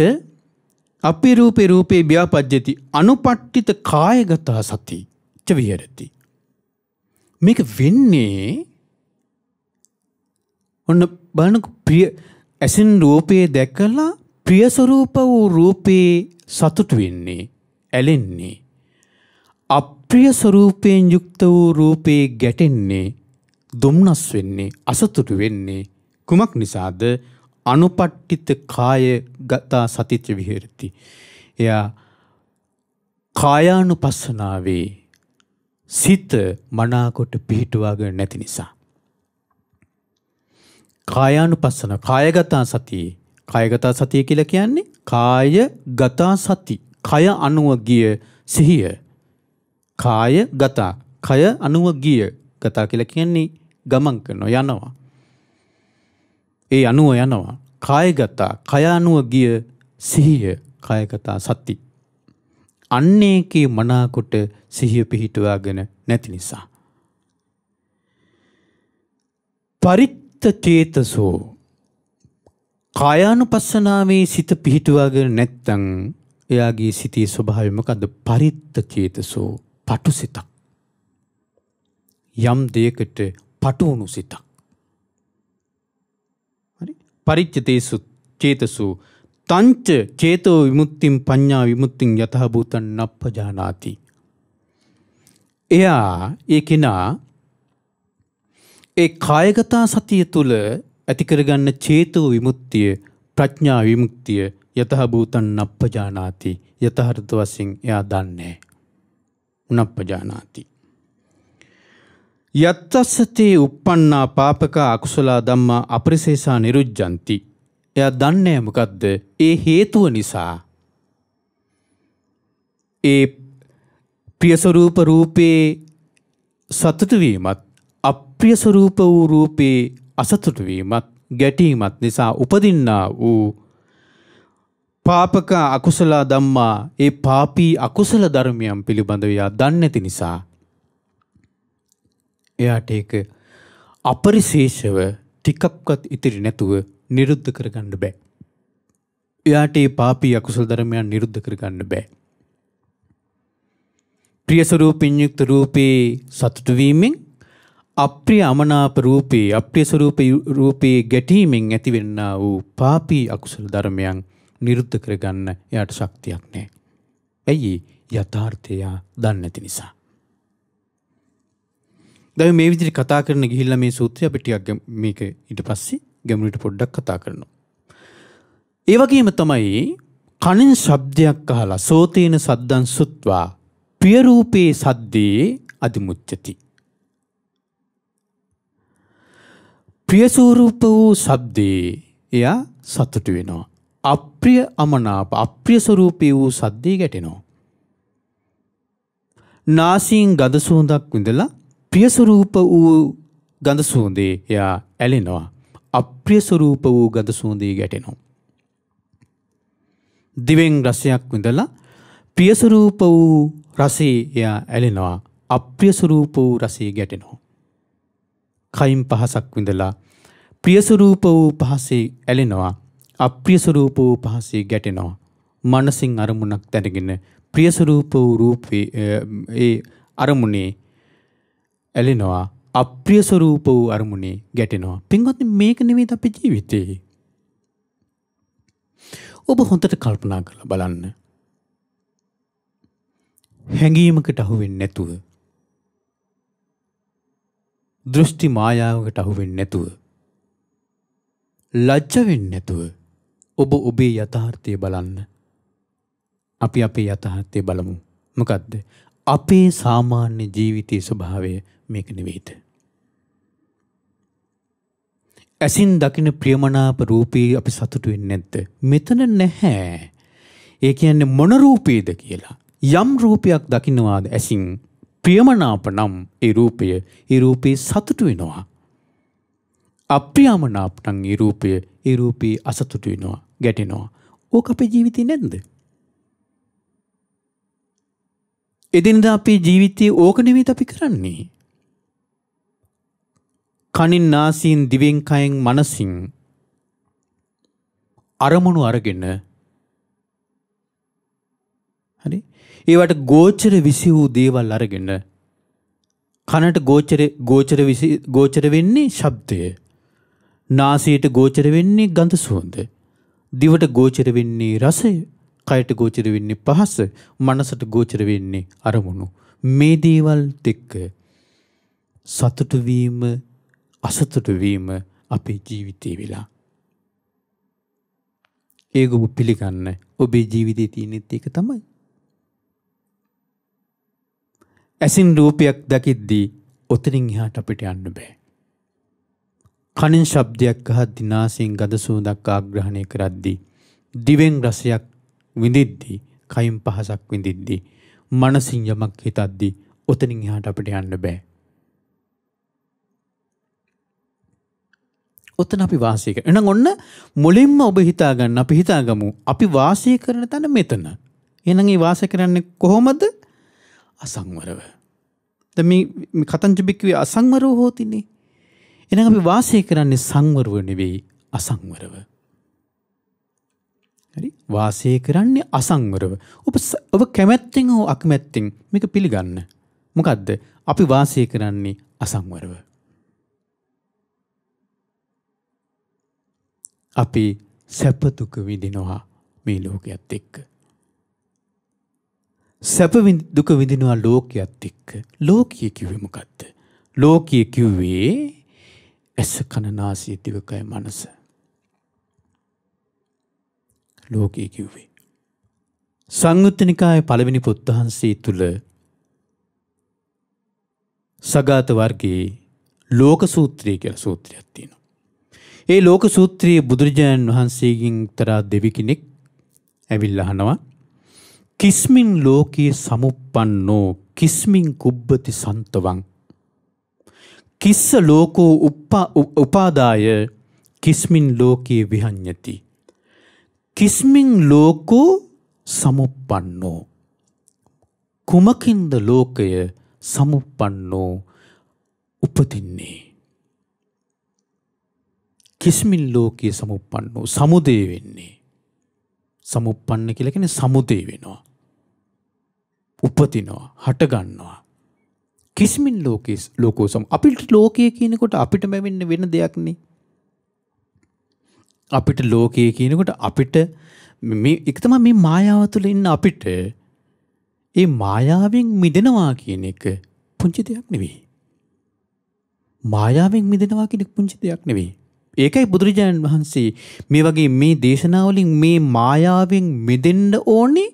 අපේ රූපේ රූපේ ව්‍යාපජ්ජති අනුපට්ඨිත කායගත සති ච විහෙරති. මේක වෙන්නේ ඔන්න බලනකො, ප්‍රිය ඇසින් රූපේ දැකලා ප්‍රිය ස්වરૂප වූ රූපේ සතුටු වෙන්නේ, ඇලෙන්නේ. අප්‍රිය ස්වરૂපයෙන් යුක්ත වූ රූපේ ගැටෙන්නේ, දුම්නස් වෙන්නේ, අසතුටු වෙන්නේ. කුමක් නිසාද? අනුපට්ඨිත කාය ගතා සතිච්ච විහෙරති. එයා කායානුපස්සනාවේ සිත මනාකොට පිහිටුවාගෙන නැති නිසා. කායානුපස්සන, කායගතා සතිය. කායගතා සතිය කියලා කියන්නේ කායගතා සති. කය අනුව ගිය සිහිය. කායගත, කය අනුව ගිය. ගතා කියලා කියන්නේ ගමන් කරනවා, යනවා. ඒ අනුව යනවා. කායගත, කය අනුව ගිය සිහිය, කායගත සති. අන්නේකේ මනාකොට සිහිය පිහිටුවාගෙන නැති නිසා. පරිත්ත චේතසෝ, කායානුපස්සනාවේ සිත පිහිටුවාගෙන නැත්තම් එයාගේ සිතේ ස්වභාවය මොකද්ද? පරිත්ත චේතසෝ, පටු සිතක්. යම් දෙයකට පටු වුණු සිතක්. හරි? පරිච්ඡතේසු චේතසෝ තංච චේතෝ විමුක්තිම් පඤ්ඤා විමුක්තිම් යතහ භූතං නප්පජානාති. එයා ඒ කෙනා ඒ කායගත සතිය තුළ ඇති කරගන්න චේතෝ විමුක්තිය, ප්‍රඥා විමුක්තිය යතහ භූතං නප්පජානාති. යතහර්ථ වශයෙන් එයා දන්නේ නප්පජානාති. යත්තස්සතේ uppannā pāpaka akusala dhamma අපරිසේසා නිරුද්ධಂತಿ. එයා දන්නේ මොකද්ද? ඒ හේතුව නිසා ඒ ප්‍රිය ස්වરૂප රූපේ සතුටු වීමත්, අප්‍රිය ස්වરૂප වූ රූපේ අසතුටු වීමත්, ගැටීමත් නිසා උපදින්නා වූ පාපක අකුසල ධම්මා, ඒ පාපී අකුසල ධර්මයන් පිළිබඳව එයා දන්නේ නැති නිසා එයාට ඒක අපරිශේෂව ටිකක්වත් ඉතිරි නැතුව නිරුද්ධ කරගන්න බෑ. එයාට ඒ පාපී අකුසල ධර්මයන් නිරුද්ධ කරගන්න බෑ. ප්‍රිය ස්වરૂපින් යුක්ත රූපේ සතුටු වීමෙන්, අප්‍රිය අමනාප රූපේ, අප්‍රිය ස්වરૂප රූපේ ගැටීමෙන් ඇතිවෙන්නා වූ පාපී අකුසල ධර්මයන් නිරුද්ධ කරගන්න එයාට ශක්තියක් නැහැ. ඇයි? යථාර්ථය දන්නේ නැති නිසා. දැන් මේ විදිහට කතා කරන ගිහිල්ලා මේ සූත්‍රය අපි ටිකක් මේක ඊට පස්සේ ගැඹුරට පොඩ්ඩක් කතා කරනවා. ඒ වගේම තමයි කනින් ශබ්දයක් අහලා සෝතේන සද්දං සුත්වා ප්‍රිය රූපේ සද්දේ අදිමුච්චති. ප්‍රිය ස්වරූප වූ ශබ්දේ එයා සතුටු වෙනවා. අප්‍රිය අමනාප, අප්‍රිය ස්වරූපී වූ සද්දේ ගැටෙනවා. නාසයෙන් ගඳ සුවඳක් විඳලා ප්‍රිය ස්වරූප වූ ගඳ සුවඳේ එයා ඇලෙනවා. අප්‍රිය ස්වරූප වූ ගඳ සුවඳේ ගැටෙනවා. දිවෙන් රසයක් විඳලා ප්‍රිය ස්වරූප වූ රසේ එයා ඇලෙනවා. අප්‍රිය ස්වරූප වූ රසේ ගැටෙනවා. කයින් පහසක් විඳලා ප්‍රිය ස්වරූප වූ පහසේ ඇලෙනවා. අප්‍රිය ස්වරූප වූ පහසේ ගැටෙනවා. මනසින් අරමුණක් දැනගෙන ප්‍රිය ස්වරූප වූ රූපේ ඒ අරමුණේ ඇලෙනවා. අප්‍රිය ස්වරූප වූ අරමුණේ ගැටෙනවා. පින්වත්නි, මේක නෙවෙයි අපේ ජීවිතේ. ඔබ හොඳට කල්පනා කරලා බලන්න. හැඟීමකට අහු වෙන්නේ නැතුව, දෘෂ්ටි මායාවකට අහු වෙන්නේ නැතුව, ලැජ්ජ වෙන්නේ නැතුව ඔබ ඔබේ යථාර්ථය බලන්න. අපි අපේ යථාර්ථය බලමු. මොකද්ද? අපේ සාමාන්‍ය ජීවිතයේ ස්වභාවය මේක නෙවෙයිද? ඇසින් දකින ප්‍රියමනාප රූපේ අපි සතුටු වෙන්නේ නැද්ද? මෙතන නැහැ. ඒ කියන්නේ මොන රූපේද කියලා. යම් රූපයක් දකින්නවාද ඇසින් ප්‍රියමනාප නම් ඒ රූපේ සතුටු වෙනවා. අප්‍රියමනාප නම් ඒ රූපේ අසතුටු වෙනවා, ගැටෙනවා. ඕක අපේ ජීවිතේ නැද්ද? එදිනදා අපේ ජීවිතයේ ඕක නෙවෙයි අපි කරන්නේ. කනින් නාසයෙන් දිවෙන් කයෙන් මනසින් අරමුණු අරගෙන, හරි, ඒවට ගෝචර විසි වූ දේවල් අරගෙන, කනට ගෝචර වෙන්නේ ශබ්දය, නාසයට ගෝචර වෙන්නේ ගඳ සුවඳ, දිවට ගෝචර වෙන්නේ රසය, කයට ගෝචර වෙන්නේ පහස, මනසට ගෝචර වෙන්නේ අරමුණු. මේ දේවල් දෙක සතුටු වීම අසතුටු වීම අපේ ජීවිතේ වෙලා. ඒක ඔබ පිළිගන්න. ඔබේ ජීවිතේ තියෙනෙත් ඒක තමයි. ඇසින් රූපයක් දකිද්දී ඔතනින් එහාට අපිට යන්න බෑ. කනින් ශබ්දයක් අහද්දී නාසයෙන් ගඳ සුවඳක් ආග්‍රහණය කරද්දී, දිවෙන් රසයක් විඳිද්දී, කයින් පහසක් විඳිද්දී, මනසින් යමක් හිතද්දී ඔතනින් එහාට අපිට යන්න බෑ. ඔතන අපි වාසය කරන. එහෙනම් ඔන්න මුලින්ම ඔබ හිතා ගන්න, අපි හිතාගමු අපි වාසය කරන තැන මෙතන. එහෙනම් මේ වාසය කරන්නේ කොහොමද? අසංවරව. දැන් මේ කතංජ බික්කවේ අසංවරව හොතිනේ. එහෙනම් අපි වාසය කරන්නේ සංවරව නෙවෙයි, අසංවරව. හරි? වාසය කරන්නේ අසංවරව. ඔබ කැමැත්තෙන් හෝ අකමැත්තෙන් මේක පිළිගන්න. මොකද්ද? අපි වාසය කරන්නේ අසංවරව. අපි සැප දුක විඳිනවා මේ ලෝකයේත් එක්ක. සැප දුක විඳිනවා ලෝකයේත් එක්ක. ලෝකයේ කිව්වේ මොකද්ද? ලෝකයේ කිව්වේ ඇස කන නාසය දිවකය මනස. ලෝකයේ කිව්වේ. සංයුත්ත නිකායේ පළවෙනි පොත් වහන්සේ තුල සගත වර්ගයේ ලෝක සූත්‍රය කියලා සූත්‍රයක් තියෙනවා. ඒ ලෝක සූත්‍රයේ බුදුරජාණන් වහන්සේගෙන් තරා දෙවි කෙනෙක් ඇවිල්ලා අහනවා, කිස්මින් ලෝකයේ සමුප්පන්නෝ කිස්මින් කුබ්බති සන්තවං කිස්ස ලෝකෝ උපාදාය කිස්මින් ලෝකයේ විහඤ්ඤති කිස්මින් ලෝකෝ සමුප්පන්නෝ කුමකින්ද ලෝකය සමුප්පන්නෝ උපදින්නේ? කිස්මින් ලෝකයේ සමුප්පන්නෝ සමුදේ වෙන්නේ. සමුප්පන්න කියලා කියන්නේ සමුදේ වෙනවා, උපදිනවා, හට ගන්නවා. කිස්මින් ලෝකෝ අපිට ලෝකයේ කියනකොට අපිටම වෙන්නේ වෙන දෙයක් නේ. අපිට ලෝකයේ කියනකොට අපිට මේ එක තමයි මේ මායාව තුළ ඉන්න අපිට ඒ මායාවෙන් මිදෙනවා කියන එක පුංචි දෙයක් නෙවෙයි. මායාවෙන් මිදෙනවා කියන එක පුංචි දෙයක් නෙවෙයි. ඒකයි බුදුරජාණන් වහන්සේ මේ වගේ මේ දේශනාවලින් මේ මායාවෙන් මිදෙන්න ඕනේ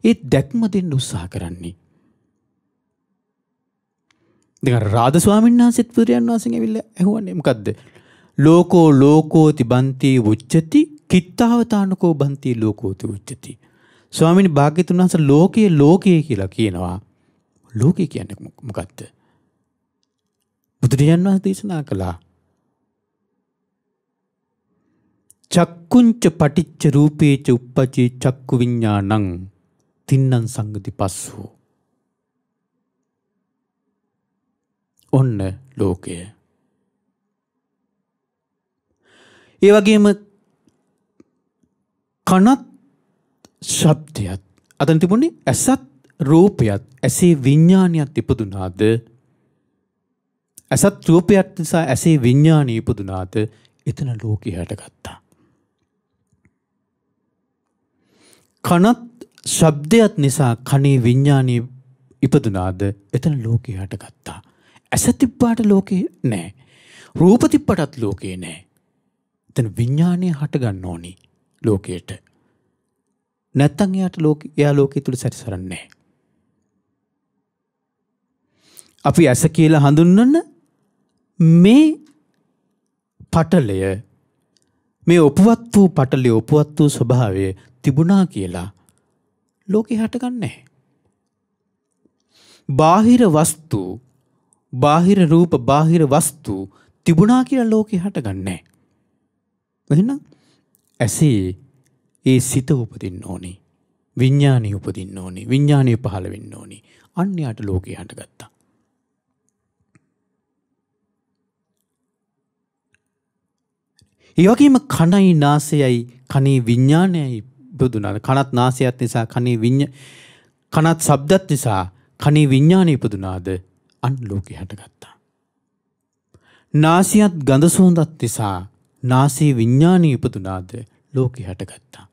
ඒ දැක්ම දෙන්න උත්සාහ කරන්නේ. දැන් රාධ ස්වාමීන් වහන්සේත් බුදුරජාණන් වහන්සේගෙන් ඇවිල්ලා ඇහුවනේ මොකද්ද? ලෝකෝ ලෝකෝති බන්ති උච්චති කිත්තාවතානකෝ බන්ති ලෝකෝති උච්චති. ස්වාමීන් භාග්‍යතුන් වහන්සේ ලෝකයේ කියලා කියනවා. ලෝකය කියන්නේ මොකද්ද? බුදුරජාණන් වහන්සේ දේශනා කළා. චක්කුංච පටිච්ච රූපේච උප්පජේ චක්කු විඤ්ඤාණං තින්නං සංගති පස්සෝ. ඔන්න ලෝකය. ඒ වගේම කනත් ශබ්දයත් අතන තිබුණේ ඇසත් රූපයත් ඇසේ විඤ්ඤාණයත් ඉපදුනාද? ඇසත් රූපයත් නිසා ඇසේ විඤ්ඤාණය ඉපදුනාද? එතන ලෝකය හටගත්තා. කනත් ශබ්දයත් නිසා කනේ විඤ්ඤාණය ඉපදුනාද? එතන ලෝකය හටගත්තා. ඇස තිබ්බාට ලෝකේ නැහැ. රූප තිබ්බටත් ලෝකේ නැහැ. එතන විඤ්ඤාණය හට ගන්න ඕනි ලෝකයට. නැත්තම් එයා ලෝකයේ තුල සැරිසරන්නේ නැහැ. අපි ඇස කියලා හඳුන්වන මේ පටලය, මේ උපවත් වූ පටලය, උපවත් වූ ස්වභාවය තිබුණා කියලා ලෝකේ හටගන්නේ නැහැ. බාහිර වස්තු, බාහිර රූප, බාහිර වස්තු තිබුණා කියලා ලෝකේ හටගන්නේ නැහැ. එහෙනම් ඇසේ ඒ සිත උපදින්න ඕනේ. විඤ්ඤාණය උපදින්න ඕනේ. විඤ්ඤාණය පහළ වෙන්න ඕනේ. අන්‍යයට ලෝකේ හටගත්තා. ඒ වගේම කනයි නාසයයි කනේ විඤ්ඤාණයයි ඉපදුනා. කනත් නාසයත් නිසා කනත් ශබ්දත් නිසා කනේ විඤ්ඤාණය ඉපදුනාද? අන් ලෝකේ හටගත්තා. නාසයත් ගඳ සුවඳත් නිසා නාසයේ විඤ්ඤාණය ඉපදුනාද? ලෝකේ හටගත්තා.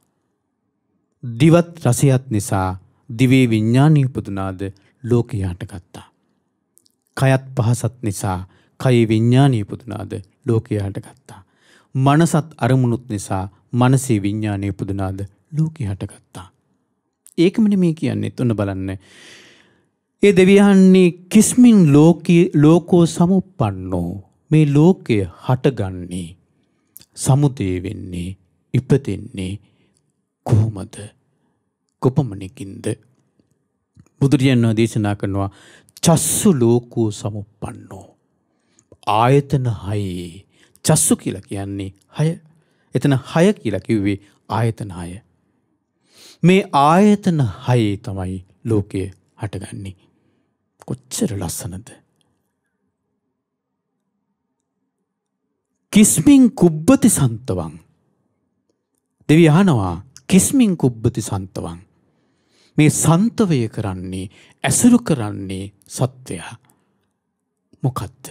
දිවත් රසයත් නිසා දිවේ විඥානය උපදුනාද ලෝකේ හටගත්තා. කයත් පහසත් නිසා කයේ විඥානය උපදුනාද ලෝකේ හටගත්තා. මනසත් අරමුණුත් නිසා මනසේ විඥානය උපදුනාද ලෝකේ හටගත්තා. ඒකමනේ මේ කියන්නේ. ඔන්න බලන්න. ඒ දෙවියන්නේ කිස්මින් ලෝකෝ සමුප්පන්නෝ. මේ ලෝකය හටගන්නේ සමුදේ වෙන්නේ ඉපදෙන්නේ කොහොමද? කොපමණකින්ද? බුදුරජාණන් වහන්සේ දේශනා කරනවා චස්සු ලෝකෝ සමුප්පන්නෝ. ආයතන 6. චස්සු කියලා කියන්නේ 6. එතන 6 කියලා කිව්වේ ආයතන 6. මේ ආයතන 6 තමයි ලෝකය හටගන්නේ. කොච්චර ලස්සනද? කිස්මින් කුබ්බති සන්තවං. දෙවි අහනවා කිස්මින් කුබ්බති සන්තවං. මේ සන්තවය කරන්නේ ඇසුරු කරන්නේ සත්වයා මොකද්ද?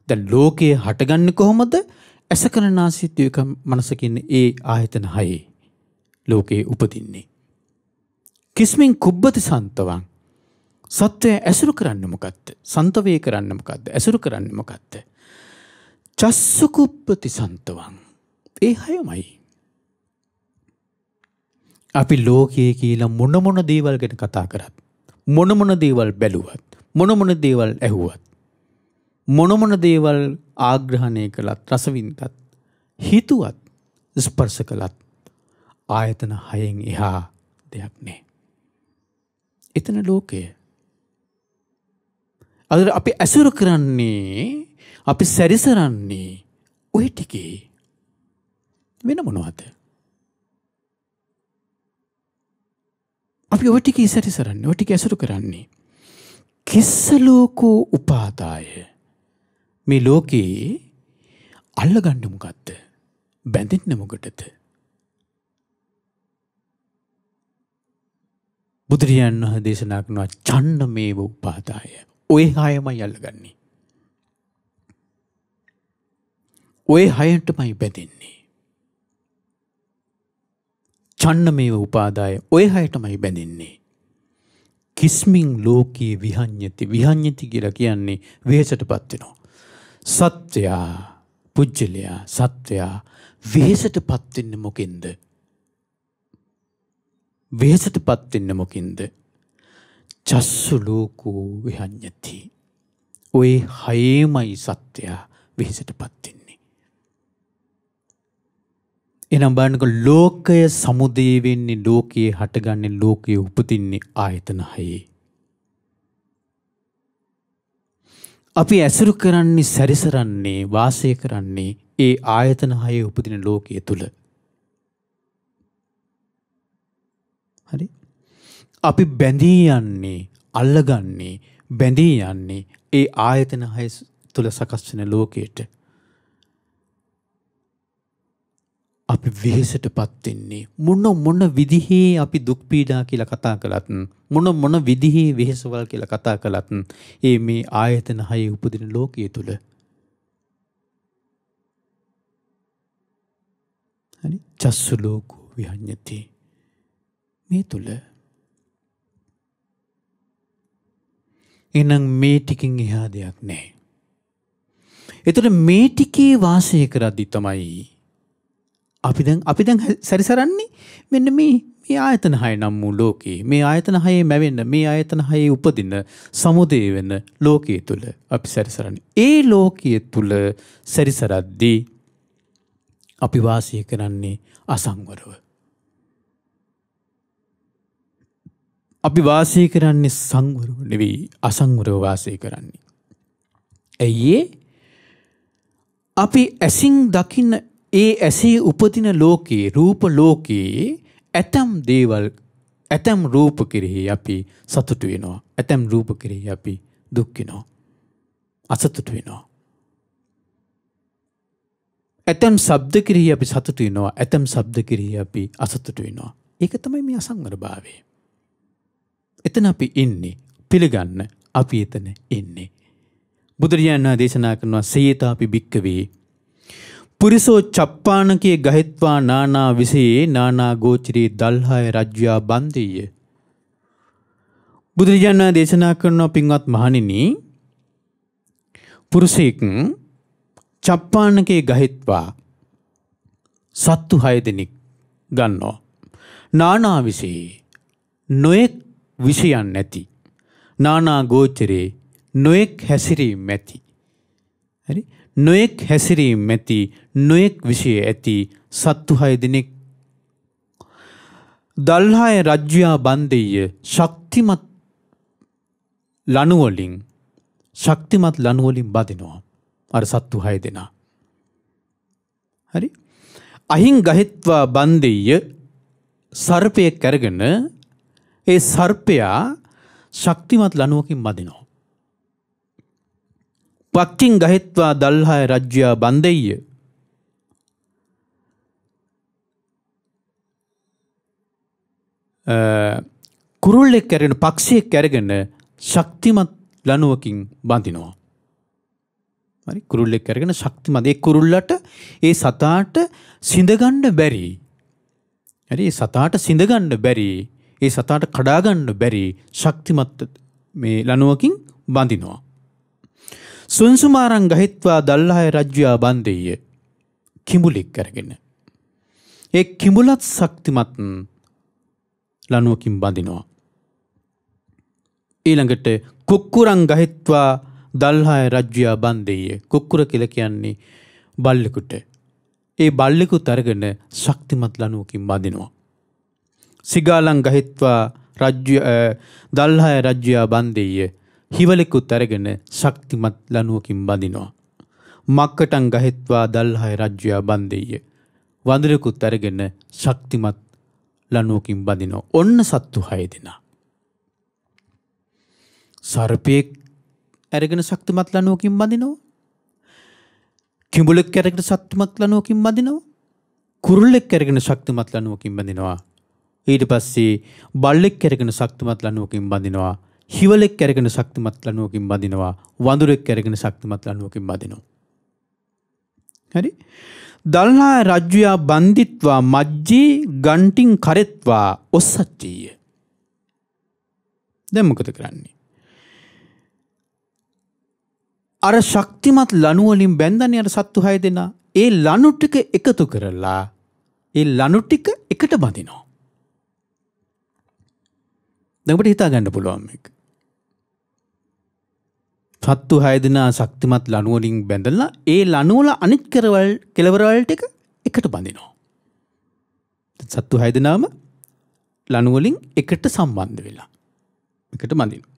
දැන් ලෝකයේ හටගන්නේ කොහොමද? ඇස කන නාසය දිව මනස කියන ඒ ආයතන 6 ලෝකේ උපදින්නේ. කිස්මින් කුබ්බති සන්තවං. සත්වය ඇසුරු කරන්නේ මොකද්ද? සන්තවය කරන්නේ මොකද්ද? ඇසුරු කරන්නේ මොකද්ද? චස්සු කුබ්බති සන්තවං. ඒ 6මයි. අපි ලෝකයේ කියලා මොන දේවල් ගැන කතා කරත්, මොන දේවල් බැලුවත්, මොන දේවල් ඇහුවත්, මොන දේවල් ආග්‍රහණය කළත්, රස විඳත්, හිතුවත්, ස්පර්ශ කළත් ආයතන 6න් එහා දෙයක් නෑ. එතන ලෝකය. අද අපි ඇසුරු කරන්නේ, අපි සැරිසරන්නේ ඔය ටිකේ වෙන මොනවද? අපි ඔය ටික සැරිසරන්නේ, ඔය ටික ඇසුරු කරන්නේ. කිස්ස ලෝකෝ උපාදාය. මේ ලෝකේ අල්ලගන්නේ මොකද්ද? බැඳෙන්නේ මොකටද? බුදුරජාණන් වහන්සේ දේශනා කරනවා ඡන්නමේව උපාදාය. ඔය 6මයි අල්ලගන්නේ. ඔය 6ටමයි බැඳෙන්නේ. ඡන්නමේව උපාදාය. ඔය 6ටමයි බැඳෙන්නේ. කිස්මින් ලෝකේ විහඤ්ඤති. විහඤ්ඤති කියලා කියන්නේ වෙහෙසටපත් වෙනවා. සත්‍යයා පුජ්‍යලයා සත්‍යයා වෙහෙසටපත් වෙන්නේ මොකෙන්ද? වෙහෙසටපත් වෙන්නේ මොකෙන්ද? චස්සු ලෝකෝ විහඤ්ඤති. ඔය 6මයි සත්‍යයා වෙහෙසටපත් වෙන්නේ. එනම් බලන්නකො ලෝකය සමුදේ වෙන්නේ, ලෝකයේ හටගන්නේ, ලෝකයේ උපදින්නේ ආයතන 6. අපි ඇසුරු කරන්නේ, සැරිසරන්නේ, වාසය කරන්නේ ඒ ආයතන 6 උපදින ලෝකයේ තුල. හරි? අපි බැඳී යන්නේ, අල්ලගන්නේ, බැඳී යන්නේ ඒ ආයතන 6 තුල සකස් වෙන ලෝකයට. අපි වෙහෙසටපත් වෙන්නේ මොන විදිහේ අපි දුක් පීඩා කියලා කතා කළත්, මොන විදිහේ වෙහෙසවල් කියලා කතා කළත් ඒ මේ ආයතන 6 උපදින ලෝකයේ තුල. හරි? චස්සු ලෝකෝ විහඤ්ඤති. මේ තුල එනං මේ ටිකින් එහා දෙයක් නැහැ. ඒතර මේ ටිකේ වාසය කරද්දි තමයි අපි දැන් සැරිසරන්නේ මෙන්න මේ ආයතන 6 නම් වූ ලෝකේ. මේ ආයතන 6 මැවෙන්න, මේ ආයතන 6 උපදින සමුදේ වෙන ලෝකයේ තුල අපි සැරිසරන්නේ. ඒ ලෝකයේ තුල සැරිසරද්දී අපි වාසය කරන්නේ අසංවරව. අපි වාසය කරන්නේ සංවරව නෙවෙයි, අසංවරව වාසය කරන්නේ. ඇයි අපි ඇසින් දකින්න ඒ ඇසේ උපදින ලෝකේ, රූප ලෝකේ ඇතම් දේවල්, ඇතම් රූප කෙරෙහි අපි සතුටු වෙනවා. ඇතම් රූප කෙරෙහි අපි දුක් වෙනවා. අසතුටු වෙනවා. ඇතම් ශබ්ද කෙරෙහි අපි සතුටු වෙනවා. ඇතම් ශබ්ද කෙරෙහි අපි අසතුටු වෙනවා. ඒක තමයි මේ අසංවරභාවය. එතන අපි ඉන්නේ. පිළිගන්න අපි එතන ඉන්නේ. බුදුරජාණන් දේශනා කරනවා සේතාපි භික්කවේ පුරිසෝ චප්පානකේ ගහිත්වා නානා විසයේ නානා ගෝචරී දල්හාය රජ්‍යා බන්දෙය. බුදුරජාණන් දේශනා කරන පින්වත් මහණෙනි, පුරුෂයෙක් චප්පානකේ ගහිත්වා සත්තු 6 දෙනෙක් ගන්නවා. නානා විසයේ නොයෙක් විෂයන් නැති, නානා ගෝචරේ නොයෙක් හැසිරීම් ඇති. හරි? නොයෙක් හැසිරීම් ඇති, නොයෙක් විෂය ඇති සත්තු 6 දෙනෙක් දල්හාය රජ්‍යා බන්දෙය ශක්තිමත් ලණුවලින් බදිනවා. අර සත්තු 6 දෙනා. හරි? අහිං ගහිත්වා බන්දෙය සර්පයෙක් අරගෙන ඒ සර්පයා ශක්තිමත් ලණුවකින් බදිනවා. පක්කින් ගහිත්වා දල්හාය රජ්‍යා බන්දෙය කුරුල්ලෙක් අරගෙන, පක්ෂියෙක් අරගෙන ශක්තිමත් ලණුවකින් බඳිනවා. හරි? කුරුල්ලෙක් අරගෙන ශක්තිමත්, ඒ කුරුල්ලට ඒ සතාට සිඳගන්න බැරි. හරි? ඒ සතාට සිඳගන්න බැරි, ඒ සතාට කඩා ගන්න බැරි ශක්තිමත් මේ ලණුවකින් බඳිනවා. සුන්සුමාරං ගහිත්වා දල්හාය රජ්‍යා බන්දෙය කිඹුලෙක් අරගෙන ඒ කිඹුලත් ශක්තිමත් ලණුවකින් බඳිනවා. ඊළඟට කුක්කුරං ගහිත්වා දල්හාය රජ්‍යා බන්දෙය, කුක්කුර කියලා කියන්නේ බල්ලෙකුට. ඒ බල්ලෙකුත් අරගෙන ශක්තිමත් ලණුවකින් බඳිනවා. සිගාලං ගහිත්වා දල්හාය රජ්‍යා බන්දෙය, හිවලෙකුත් අරගෙන ශක්තිමත් ලණුවකින් බඳිනවා. මක්කටං ගහිත්වා දල්හාය රජ්‍යා බන්දෙය, වඳුරෙකුත් අරගෙන ශක්තිමත් ලණුවකින් බඳිනවා. ඔන්න සත්තු 6 දෙනා. සර්පයෙක් අරගෙන ශක්තිමත් ලණුවකින් බඳිනවා. කිඹුලෙක් අරගෙන ශක්තිමත් ලණුවකින් බඳිනවා. කුරුල්ලෙක් අරගෙන ශක්තිමත් ලණුවකින් බඳිනවා. ඊට පස්සේ බල්ලෙක් අරගෙන ශක්තිමත් ලණුවකින් බඳිනවා. හිවලෙක් අරගෙන ශක්තිමත් ලණුවකින් බඳිනවා. වඳුරෙක් අරගෙන ශක්තිමත් ලණුවකින් බඳිනවා. හරි? දල්හාය රජ්‍යා බන්දිත්වා මජ්ජේ ගන්ටින් කරෙත්වා ඔස්සච්චීය. දැන් මොකද කරන්නේ? අර ශක්තිමත් ලණු වලින් බැඳන්නේ අර සත්තු 6 දෙනා. ඒ ලණු ටික එකතු කරලා ඒ ලණු ටික එකට බඳිනවා. දැන් අපිට හිතා ගන්න පුළුවන් මේක. සත්තු 6 දෙනා ශක්තිමත් ලණු වලින් බැඳලා ඒ ලණු වල අනිත් කෙලවර වලට එකට බඳිනවා. සත්තු 6 දෙනාම ලණු වලින් එකට සම්බන්ධ වෙලා එකට බඳිනවා.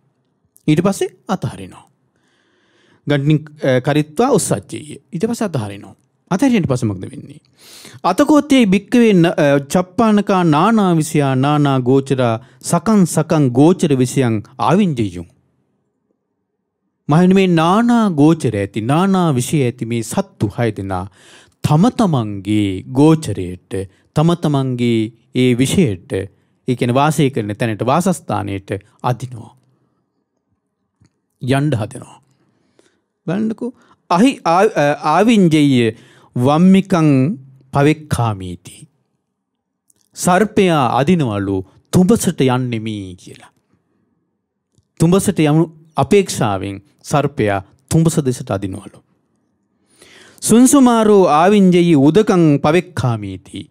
ඊට පස්සේ අතහරිනවා. ගන්ටින් කරිත්වා උස්සච්චිය. ඊට පස්සේ අතහරිනවා. අතහැරියට පස්සේ මොකද වෙන්නේ? අතකෝත්තේ භික්කවේ චප්පානකා නානා විසයා නානා ගෝචරා සකං ගෝචර විසයන් ආවින්ජයුම්. මහණෙනි, මේ නානා ගෝචර ඇති, නානා විෂය ඇති මේ සත්තු 6 දෙනා තම තමන්ගේ ගෝචරයට, තම තමන්ගේ ඒ විෂයට, ඒ කියන්නේ වාසය කරන තැනට, වාසස්ථානයට අදිනවා. යන්න හදනවා. බලන්නකෝ. ආවින්ජය වම්මිකං පවෙක්ඛාමීති. සර්පයා අදිනවලු තුඹසට යන්නෙමි කියලා. තුඹසට යමු අපේක්ෂාවෙන් සර්පයා තුඹස දෙසට අදිනවලු. සුන්සුමාරෝ ආවින්ජයි උදකං පවෙක්ඛාමීති.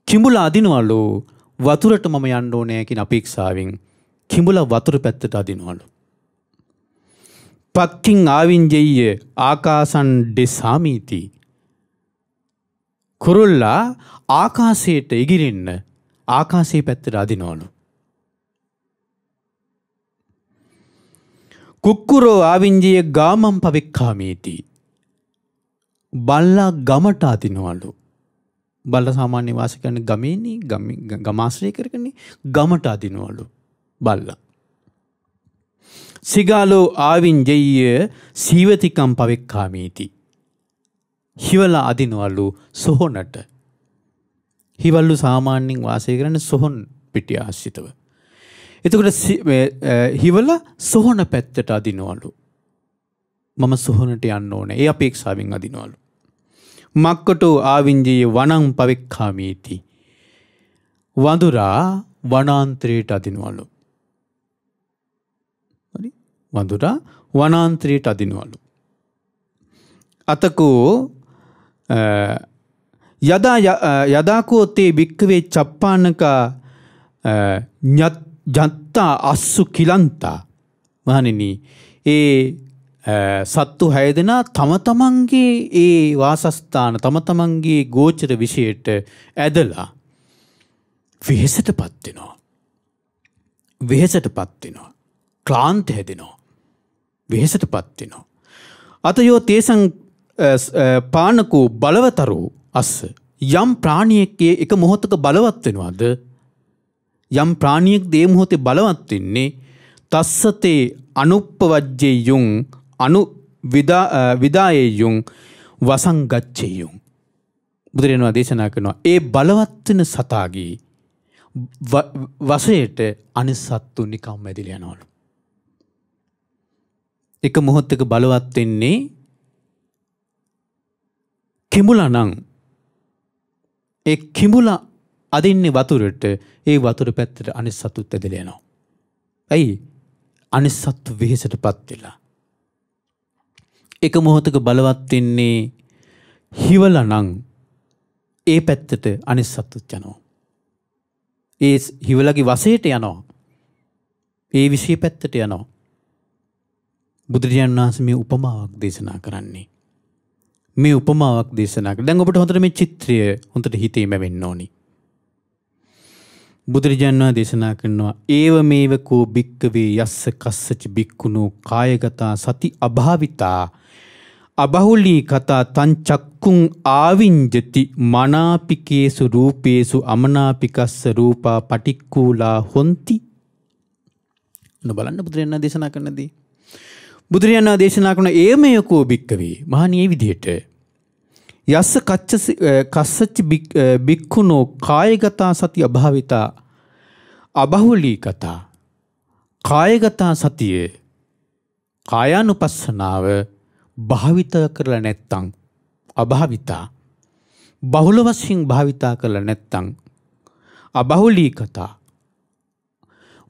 කිඹුලා අදිනවලු වතුරට මම යන්න ඕනේ කියන අපේක්ෂාවෙන් කිඹුලා වතුර පැත්තට අදිනවලු. පක්කින් ආවින්ජෙය්‍ය ආකාසන් ඩෙසාමීති. කුරුල්ලා ආකාශයට ඉගිරෙන්න ආකාශයේ පැත්තට අදිනවලු. කුක්කුරෝ ආවින්ජිය ගාමම් පවෙක්ඛාමීති. බල්ලා ගමට අදිනවලු. බල්ලා සාමාන්‍ය වාසය කරන ගමේනේ, ගමාශ්‍රය කරන්නේ, ගමට අදිනවලු බල්ලා. සිගාලෝ ආවින්ජෙය්‍ය සීවතිකම් පවෙක්ඛාමීති. හිවලා අදිනවලු සොහොනට. හිවල්ලු සාමාන්‍යයෙන් වාසය කරන්නේ සොහොන් පිටිය ආශ්‍රිතව. එතකොට හිවලා සොහොන පැත්තට අදිනවලු. මම සොහොනට යන්න ඕනේ. ඒ අපේක්ෂාවෙන් අදිනවලු. මක්කටෝ ආවිංජයේ වනං පවෙක්ඛාමීති. වඳුරා වනාන්තරයට අදිනවලු. හරි? වඳුරා වනාන්තරයට අදිනවලු. අතකෝ යදාකෝ තේ භික්ඛවේ චප්පානක ජත්තා අස්සු කිලන්තා. මහණෙනි, ඒ සත්තු 6 දෙනා තම තමන්ගේ ඒ වාසස්ථාන තම තමන්ගේ ගෝචර විශේෂයට ඇදලා වෙහෙසටපත් වෙනවා. වෙහෙසටපත් වෙනවා. ක්ලාන්ත හැදෙනවා. වෙහෙසටපත් වෙනවා. අතයෝ තේසං පානකෝ බලවතරෝ අස්ස. යම් ප්‍රාණියෙක් එක මොහොතක බලවත් වෙනවද? යම් ප්‍රාණියෙක් දේ මොහොතේ බලවත් වෙන්නේ තස්සතේ අනුප්පවජ්ජේයුං අනු විදායේයුං වසංගච්ඡේයුං. බුදුරජාණන් දේශනා කරනවා ඒ බලවත් වෙන සතාගේ වශයට අනිත් සත්තු නිකම්ම ඇදිලා යනවලු. එක මොහොතක බලවත් වෙන්නේ කිඹුලා නම් ඒ කිඹුලා අදින්නේ වතුරට, ඒ වතුර පැත්තට අනිත් සතුත් ඇදලා යනවා. ඇයි? අනිත් සත්තු වෙහෙසටපත් වෙලා. එක මොහොතක බලවත් වෙන්නේ හිවලා නම් ඒ පැත්තට අනිත් සත්තුත් යනවා. ඒ හිවලගේ වශයට යනවා. ඒ විශේෂ පැත්තට යනවා. බුදුරජාණන් වහන්සේ මේ උපමාවක් දේශනා කරන්නේ. මේ උපමාවක් දේශනා කරලා දැන් ඔබට හොඳට මේ චිත්‍රය හොඳට හිතේ මැවෙන්න ඕනි. බුදුරජාණන් වහන්සේ දේශනා කරනවා ඒව මේව කෝ භික්කවේ යස්ස කස්සච භික්ඛුනෝ කායගතා සති අභාවිතා අබහුලී කතා තං චක්කුං ආවිඤ්ජති මනාපිකේසු රූපේසු අමනාපිකස්ස රූපා පටික්කුලා හොಂತಿ. බලන්න බුදුරජාණන් දේශනා කරනදී බුදුරජාණන් දේශනා කරන ඒමයකෝ භික්කවේ මහණී මේ විදිහට යස්ස කස්සච්ච භික්ඛුනෝ කායගතා සති අභාවිතා අබහුලී කතා. කායගතා සතිය කායානුපස්සනාව භාවිත කරලා නැත්තම් අභාවිතා බහුල වශයෙන් භාවිතා කරලා නැත්තම් අබහුලී කතා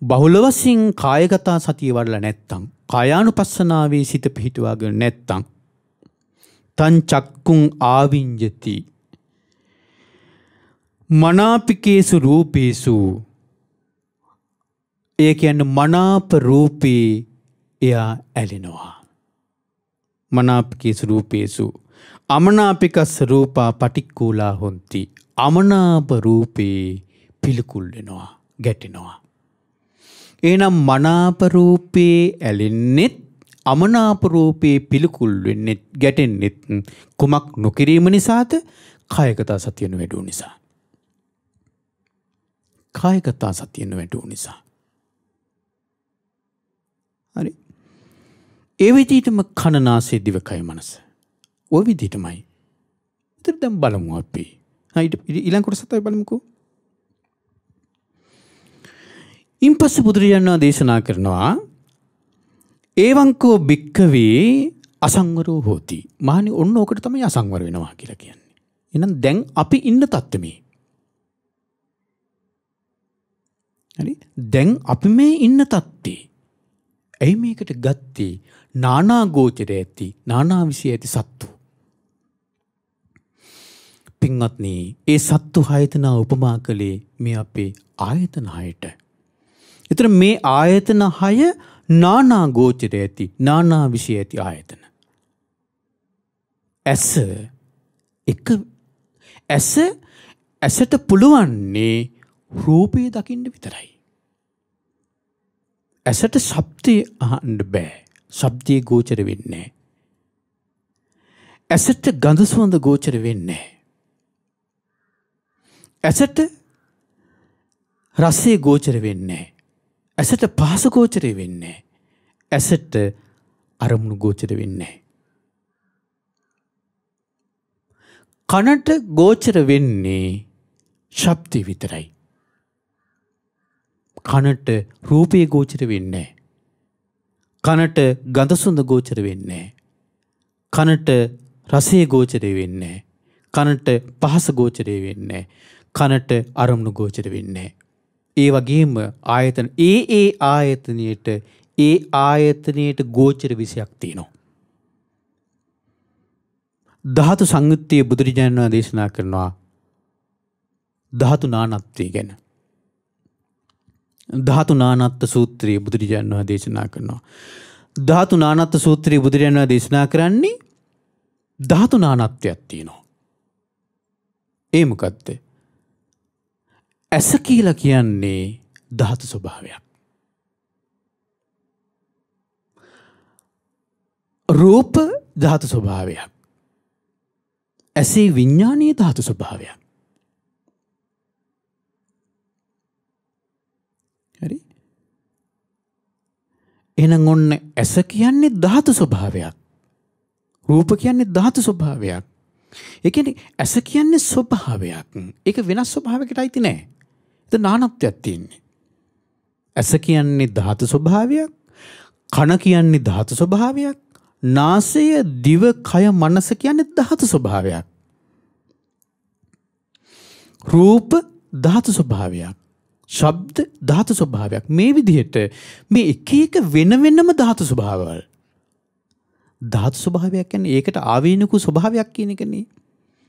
බහුල වශයෙන් කායගතා සතිය වඩලා නැත්තම් කායානුපස්සනාවේ සිත පිහිටුවාගෙන නැත්තම් තං චක්කුං ආවිඤ්ජති මනාපිකේසු රූපේසු. ඒ කියන්නේ මනාප රූපේ එයා ඇලෙනවා. මනාපිකේසු රූපේසු අමනාපිකස්ස රූපා පටික්කුලා හොಂತಿ. අමනාප රූපේ පිළිකුල් වෙනවා, ගැටෙනවා. එහෙනම් මනාප රූපේ ඇලෙන්නෙත් අමනාප රූපේ පිළිකුල් වෙන්නෙත් ගැටෙන්නෙත් කුමක් නොකිරීම නිසාද? කායගත සතිය නොවැඩුව නිසා. කායගත සතිය නොවැඩුව නිසා. හරි. ඒ විදිහටම කන නාසය දිවකය මනස. ওই විදිහටමයි. ඉතින් දැන් බලමු අපි. ඊළඟ කොටස තමයි බලමුකෝ. ඉන්පස්සේ බුදුරජාණන් දේශනා කරනවා ඒවංකෝ භික්ඛවේ අසංවරෝ හෝති. මහණනි ඔන්න ඕකට තමයි අසංවර වෙනවා කියලා කියන්නේ. එහෙනම් දැන් අපි ඉන්න තත්ත්වෙමේ. හරි? දැන් අපි මේ ඉන්න තත්ත්වේ. ඇයි මේකට ගත්තේ? නානා ගෝචර ඇති, නානා විෂය ඇති සත්තු. පින්වත්නි, ඒ සත්තු 6 දෙනා උපමා කළේ මේ අපේ ආයතන 6ට. ඒතර මේ ආයතන 6 නානා ගෝචර ඇති, නානා විෂය ඇති ආයතන. ඇසට පුළුවන්නේ රූපය දකින්න විතරයි. ඇසට ශබ්දය අහන්න බෑ. ශබ්දය ගෝචර වෙන්නේ නැහැ. ඇසට ගඳ සුවඳ ගෝචර වෙන්නේ නැහැ. ඇසට රසය ගෝචර වෙන්නේ නැහැ. ඇසට පහස ගෝචර වෙන්නේ නැහැ. ඇසට අරමුණු ගෝචර වෙන්නේ නැහැ. කනට ගෝචර වෙන්නේ ශබ්දය විතරයි. කනට රූපේ ගෝචර වෙන්නේ නැහැ. කනට ගඳ සුවඳ ගෝචර වෙන්නේ නැහැ. කනට රසය ගෝචර වෙන්නේ නැහැ. කනට පහස ගෝචරය වෙන්නේ කනට අරමුණු ගෝචර වෙන්නේ. ඒ වගේම ආයතන ඒ ආයතනයට ගෝචර විෂයක් තියෙනවා. ධාතු සංයුත්තේ බුදුරජාණන් වහන්සේ දේශනා කරනවා ධාතු නානත්වය ගැන. ධාතු නානත්ත් සූත්‍රයේ බුදුරජාණන් වහන්සේ දේශනා කරනවා. ධාතු නානත්ත් සූත්‍රයේ බුදුරජාණන් වහන්සේ දේශනා කරන්නේ ධාතු නානත්වයක් තියෙනවා. ඒ මොකද්ද? ඇස කියලා කියන්නේ ධාතු ස්වභාවයක්. රූප ධාතු ස්වභාවයක්. ඇසේ විඥානීය ධාතු ස්වභාවයක්. හරි? එහෙනම් ඔන්න ඇස කියන්නේ ධාතු ස්වභාවයක්. රූප කියන්නේ ධාතු ස්වභාවයක්. ඒ කියන්නේ ඇස කියන්නේ ස්වභාවයක්. ඒක වෙනස් ස්වභාවයකට අයිති නෑ. ඒක නානත්වයක් තියෙන්නේ. ඇස කියන්නේ ධාතු ස්වභාවයක්. කන කියන්නේ ධාතු ස්වභාවයක්. නාසය, දිව, කය, මනස කියන්නේ ධාතු ස්වභාවයක්. රූප ධාතු ස්වභාවයක්. ශබ්ද ධාතු ස්වභාවයක්. මේ විදිහට මේ එක එක වෙන වෙනම ධාතු ස්වභාවවල. ධාතු ස්වභාවයක් කියන්නේ ඒකට ආවේනික ස්වභාවයක් කියන එකනේ.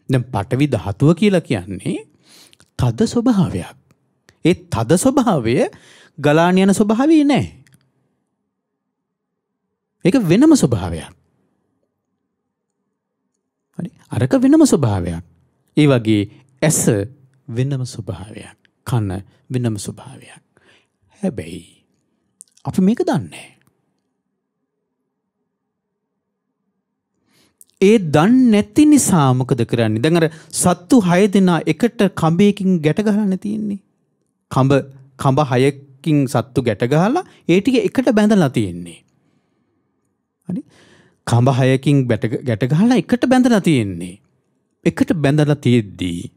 දැන් පඨවි ධාතුව කියලා කියන්නේ තද ස්වභාවයක්. ඒ තද ස්වභාවය ගලාන යන ස්වභාවය නෑ. ඒක වෙනම ස්වභාවයක්. හරි? අරක වෙනම ස්වභාවයක්. ඒ වගේ ඇස වෙනම ස්වභාවයක්. කන වෙනම ස්වභාවයක්. හැබැයි අපි මේක දන්නේ. ඒ දන්නේ නැති නිසා මොකද කරන්නේ? දැන් අර සත්තු 6 දෙනා එකට කඹයකින් ගැට ගහලා තියෙන්නේ. කඹ 6කින් සත්තු ගැට ගහලා ඒ ටික එකට බැඳලා තියෙන්නේ. හරි? කඹ 6කින් ගැට ගහලා එකට බැඳලා තියෙන්නේ. එකට බැඳලා තියෙද්දී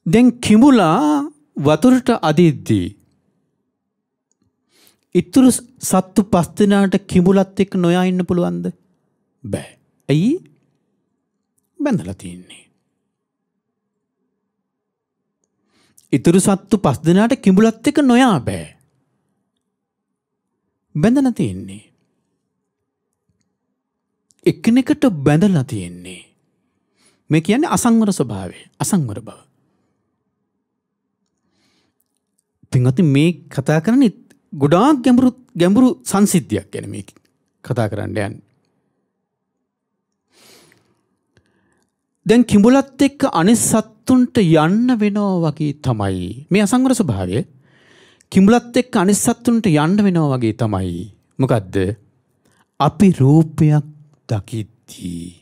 දැන් කිඹුලා වතුරට අදිද්දී ඉතුරු සත්තු 5 දෙනාට කිඹුලත් එක්ක නොයා ඉන්න පුළුවන්ද? බෑ. ඇයි? බැඳලා තියෙන්නේ. ඉතුරු සත්තු 5 දෙනාට කිඹුලත් එක්ක නොයා බෑ. බැඳලා තියෙන්නේ. එකිනෙකට බැඳලා තියෙන්නේ. මේ කියන්නේ අසංවර ස්වභාවය, අසංවර බව. පින්වත්නි මේ කතා කරන්නේ ගොඩාක් ගැඹුරු සංසිද්ධියක් ගැන මේ කතා කරන්න යන්නේ. දැන් කිඹුලත් එක්ක අනිත් සත්තුන්ට යන්න වෙනවා වගේ තමයි මේ අසංවර ස්වභාවය. කිඹුලත් එක්ක අනිත් සත්තුන්ට යන්න වෙනවා වගේ තමයි. මොකද්ද? අපි රූපයක් දකිද්දී.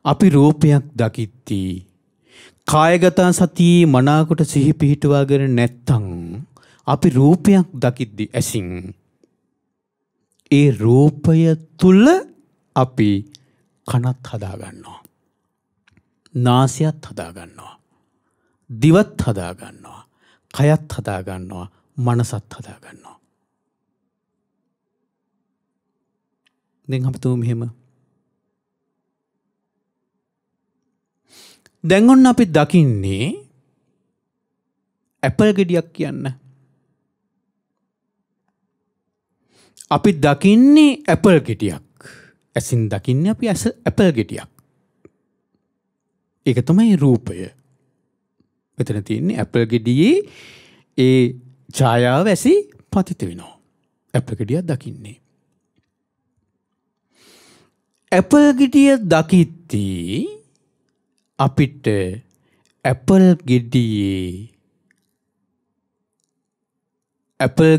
අපි රූපයක් දකිද්දී කායගත සතියේ මනාකොට සිහි පිහිටුවාගෙන නැත්තම් අපි රූපයක් දකිද්දී ඇසින් ඒ රූපය තුල අපි කනත් හදා ගන්නවා. නාසයත් හදා ගන්නවා. දිවත් හදා ගන්නවා. කයත් හදා ගන්නවා. මනසත් හදා ගන්නවා. දැන් අපි තුමු මෙහෙම. දැන් ඔන්න අපි දකින්නේ ඇපල් ගෙඩියක් කියන්න. අපි දකින්නේ ඇපල් ගෙඩියක්. ඇසින් දකින්නේ අපි ඇපල් ගෙඩියක්. ඒක තමයි රූපය. මෙතන තියෙන්නේ ඇපල් ගෙඩියේ ඒ ඡායාව ඇසි පතිත වෙනවා. ඇපල් ගෙඩියක් දකින්නේ. ඇපල් ගෙඩිය දකිද්දී අපිට ඇපල්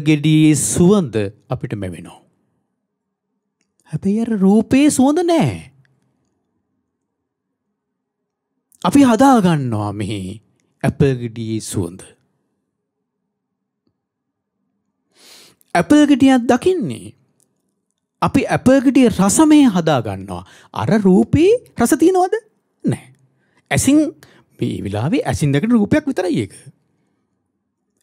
ගෙඩියේ සුවඳ අපිට මැවෙනවා. හැබැයි අර රූපේ සුවඳ නැහැ. අපි හදා ගන්නවා මේ ඇපල් ගෙඩියේ සුවඳ. ඇපල් ගෙඩියක් දකින්නේ අපි ඇපල් ගෙඩියේ රස මේ හදා ගන්නවා. අර රූපේ රස තියනවද? නැහැ. ඇසින් මේ විලාවේ ඇසින් දැකන රූපයක් විතරයි ඒක.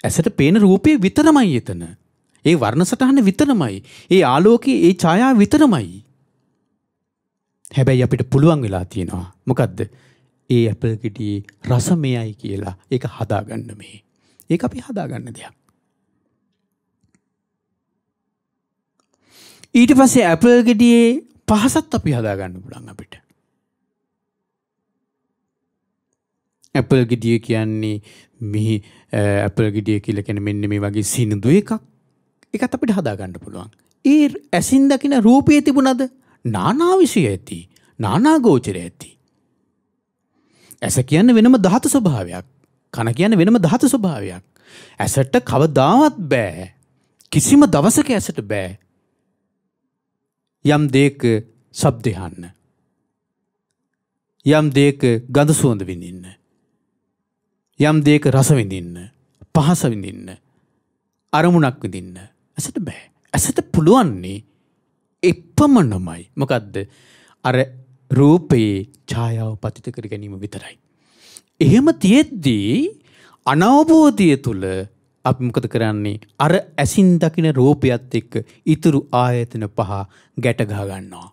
ඇසට පේන රූපේ විතරමයි එතන. ඒ වර්ණ සටහන විතරමයි. ඒ ආලෝකයේ ඒ ඡායාව විතරමයි. හැබැයි අපිට පුළුවන් වෙලා තියෙනවා මොකද්ද? ඒ ඇපල් ගෙඩියේ රස මෙයයි කියලා ඒක හදාගන්න මේ. ඒක අපි හදාගන්න දෙයක්. ඊට පස්සේ ඇපල් ගෙඩියේ පහසත් අපි හදාගන්න පුළුවන් අපිට. ඇපල් ගෙඩිය කියන්නේ මේ ඇපල් ගෙඩිය කියලා කියන්නේ මෙන්න මේ වගේ සිනිඳු එකක්. ඒකත් අපිට හදාගන්න පුළුවන්. ඒ ඇසින් දකින රූපයේ තිබුණද? නානා විෂය ඇති. නානා ගෝචර ඇති. ඇස කියන්නේ වෙනම ධාතු ස්වභාවයක්. කන කියන්නේ වෙනම ධාතු ස්වභාවයක්. ඇසට කවදාවත් බෑ. කිසිම දවසක ඇසට බෑ. යම් දෙයක ශබ්ද අහන්න. යම් දෙයක ගඳ සුවඳ විඳින්න. යම් දෙයක රස විඳින්න. පහස විඳින්න. අරමුණක් විඳින්න. ඇසට බෑ. ඇසට පුළුවන්නේ එපමණමයි. මොකද්ද? අර රූපේ ඡායාව පතිත කර ගැනීම විතරයි. එහෙම තියෙද්දී අනවබෝධය තුල අපි මොකද කරන්නේ? අර ඇසින් දකින රූපයත් එක්ක ඊතුරු ආයතන පහ ගැට ගහ ගන්නවා.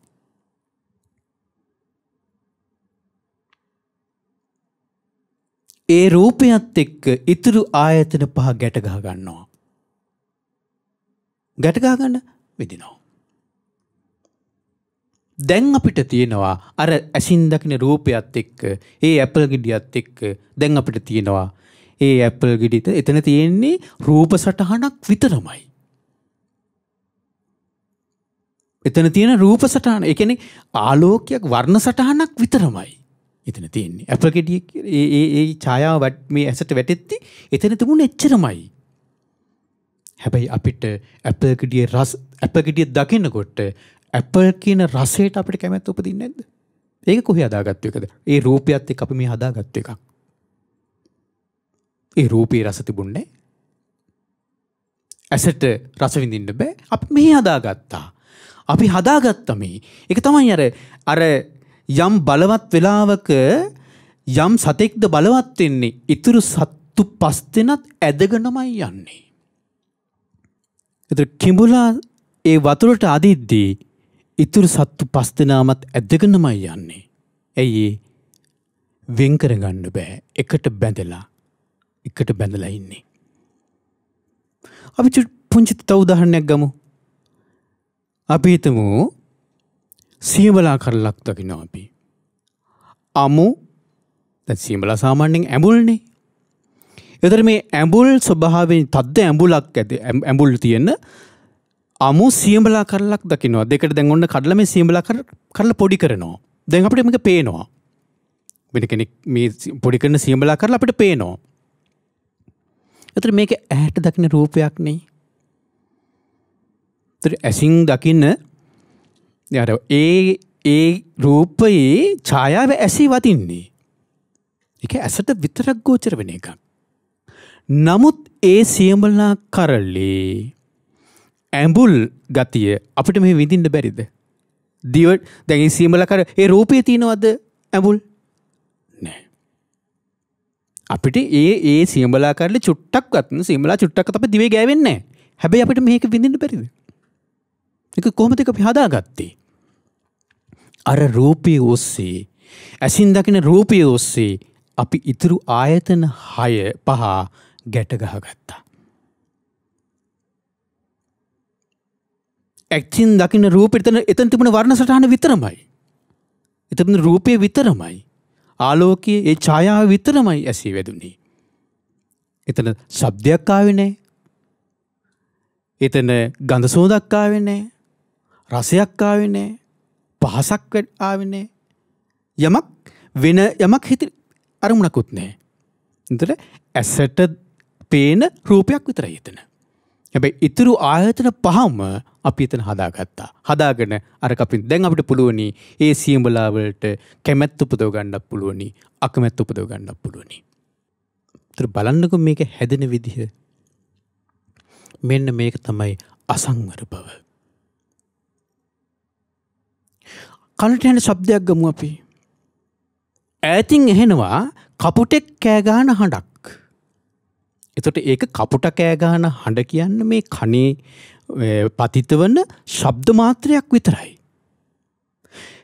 ඒ රූපයත් එක්ක ඊතුරු ආයතන පහ ගැට ගහ ගන්නවා. ගැට ගහ ගන්න විදිනවා. දැන් අපිට තියෙනවා අර ඇසින් දකින රූපයත් එක්ක ඒ ඇපල් ගෙඩියත් එක්ක දැන් අපිට තියෙනවා ඒ ඇපල් ගෙඩියට එතන තියෙන්නේ රූප සටහනක් විතරමයි. එතන තියෙන රූප සටහන ඒ කියන්නේ ආලෝකයක් වර්ණ සටහනක් විතරමයි. එතන තියෙන්නේ ඇපල් ගෙඩිය ඒ ඡායාව මේ ඇසට වැටෙද්දි එතන තිබුණ එච්චරමයි. හැබැයි අපිට ඇපල් ගෙඩියේ රස ඇපල් ගෙඩිය දකිනකොට ඇපල් කියන රසයට අපිට කැමැත්ත උපදින්නේ නැද්ද? ඒක කොහේ හදාගත්තු එකද? ඒ රූපයත් එක්ක අපි මේ හදාගත්තු එකක්. ඒ රූපේ රස තිබුණේ ඇසට රස විඳින්න බෑ. අපි මේ හදාගත්තා. අපි හදාගත්තා මේ. ඒක තමයි අර යම් බලවත් වෙලාවක යම් සතෙක්ද බලවත් වෙන්නේ ඊතුරු සත්තු පස් දෙනත් ඇදගෙනමයි යන්නේ. ඒතර කිඹුලා ඒ වතුරට අදිද්දී ඊතුරු සත්තු පස් දෙනාමත් ඇදගෙනමයි යන්නේ. ඇයි වෙන් කරගන්න බෑ. එකට බැඳලා ඉන්නේ. අපි පුංචි තව උදාහරණයක් ගමු. අපි හිතමු සියඹලා කරලක් දකිනවා අපි. අමු දැන් සියඹලා සාමාන්‍යයෙන් ඇඹුල්නේ. ඒතර මේ ඇඹුල් ස්වභාවයෙන් තද්ද ඇඹුලක් ඇති ඇඹුල් තියෙන අමු සියඹලා කරලක් දකිනවා. දෙකට දැන් ඔන්න කඩලා මේ සියඹලා කරලා පොඩි කරනවා. දැන් අපිට මේක පේනවා. වෙන කෙනෙක් මේ පොඩි කරන සියඹලා කරලා අපිට පේනවා. ඒතර මේක ඇහැට දකින්න රූපයක් නේ. ඒතර ඇසින් දකින්න යාර ඒ රූපයේ ඡායාව ඇසී වදින්නේ. ඒක ඇසට විතරක් ගෝචර වෙන එකක්. නමුත් ඒ සියඹලා කරලේ ඇඹුල් ගතිය අපිට මේ විඳින්න බැරිද? දිව දැන් ඒ සියඹලා කර ඒ රූපයේ තියෙනවද ඇඹුල්? නෑ. අපිට ඒ සියඹලා කරලේ චුට්ටක්වත් සියඹලා චුට්ටක්වත් අපේ දිවේ ගෑවෙන්නේ නෑ. හැබැයි අපිට මේක විඳින්න බැරිද? ඒක කොහොමද අපි හදාගත්තේ? අර රූපයේ ඔස්සේ ඇසින් දකින රූපයේ ඔස්සේ අපි ඉතුරු ආයතන 5 ගැට ගහගත්තා. ඇසින් දකින රූපෙට එතන තිබුණ වර්ණ සටහන විතරමයි. එතන රූපයේ විතරමයි. ආලෝකයේ ඒ ඡායාව විතරමයි ඇසී වැදුනේ. එතන ශබ්දයක් ආවේ නැහැ. එතන ගඳ සුවඳක් ආවේ නැහැ. රසයක් ආවේ නැහැ. පහසක් ආවේ නැහැ. යමක් වෙන යමක් හිත අරමුණකුත් නැහැ. එතන ඇසට පේන රූපයක් විතරයි එතන. හැබැයි ඉතුරු ආයතන 5ම අපි එතන හදාගත්තා. හදාගෙන අර කපින් දැන් අපිට පුළුවනි ඒ සියඹලා වලට කැමැත්ත උපදව ගන්නත් පුළුවනි, අකමැත්ත උපදව ගන්නත් පුළුවනි. ඒතර බලන්නකො මේක හැදෙන විදිහ. මෙන්න මේක තමයි අසංවර බව. කනට ඇහෙන ශබ්දයක් ගමු අපි. ඈතින් ඇහෙනවා කපුටෙක් කෑ ගහන හඬක්. එතකොට ඒක කපුට කෑ ගහන හඬ කියන්නේ මේ කනේ පතිත වන ශබ්ද මාත්‍රයක් විතරයි.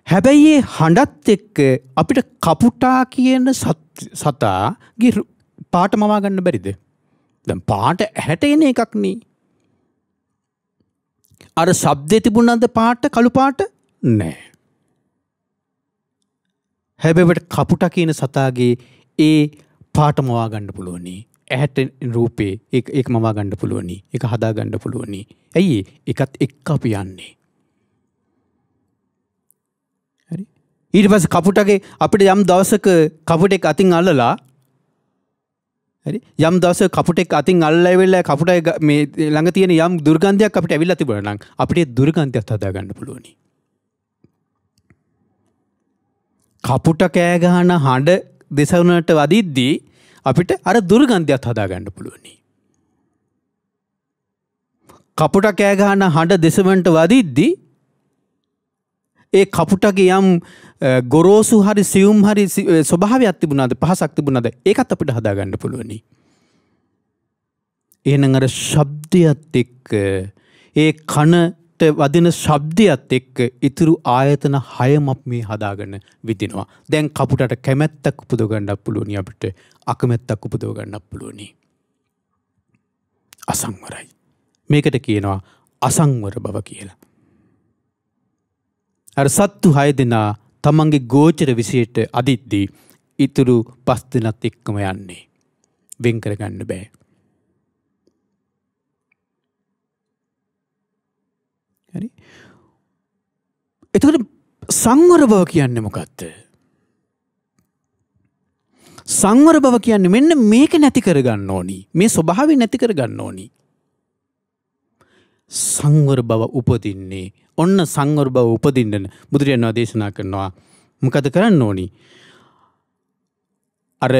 හැබැයි ඒ හඬත් එක්ක අපිට කපුටා කියන සතාගේ පාට මවා ගන්න බැරිද? දැන් පාට ඇහැට එන එකක් නේ. අර ශබ්දේ තිබුණාද පාට කළු පාට? නෑ. හැබැයි කපුටා කියන සතාගේ ඒ පාට මවා ගන්න පුළුවනි. ඇහැට රූපේ ඒක මවා ගන්න පුළුවනි. ඒක හදා ගන්න පුළුවනි. ඇයි ඒකත් එක්ක අපි යන්නේ. හරි. ඊට පස්සේ කපුටගේ අපිට යම් දවසක කපුටෙක් අතින් අල්ලලා හරි යම් දවසක කපුටෙක් අතින් අල්ලලා ඉවෙලා කපුටගේ මේ ළඟ තියෙන යම් දුර්ගන්ධයක් අපිට ඇවිල්ලා තිබුණා නම් අපිට දුර්ගන්ධයත් හදා ගන්න පුළුවනි. කපුට කෑ ගහන හඬ දෙසවුනට වදිද්දී අපිට අර දුර්ගන්ධයත් හදා ගන්න පුළුවනි. කපුට කෑ ගහන හඬ දෙසවන්ට වදිද්දී ඒ කපුටගේ යම් ගොරෝසු හරි සියුම් හරි ස්වභාවයක් තිබුණාද පහසක් තිබුණාද ඒකත් අපිට හදා ගන්න පුළුවනි. එහෙනම් අර ශබ්දයත් එක්ක ඒ කනට වදින ශබ්දයත් එක්ක ඉතුරු ආයතන 6ම මේ හදාගෙන විදිනවා. දැන් කපුටට කැමැත්තක් උපදව ගන්නත් පුළුවනි අපිට අකමැත්තක් උපදව ගන්නත් පුළුවනි. අසංවරයි. මේකට කියනවා අසංවර බව කියලා. අර සත්තු 6 දෙනා තමන්ගේ ගෝචර විශේෂයට අදිද්දී ඉතුරු 5 දෙනාත් එක්කම යන්නේ. වෙන් කරගන්න බෑ. හරි. එතකොට සංවර බව කියන්නේ මොකක්ද? සංවර බව කියන්නේ මෙන්න මේක නැති කරගන්න ඕනි. මේ ස්වභාවය නැති කරගන්න ඕනි. සංවර බව උපදින්නේ ඔන්න සංවර බව උපදින්න බුදුරජාණන් වහන්සේ දේශනා කරනවා මොකද කරන්න ඕනි? අර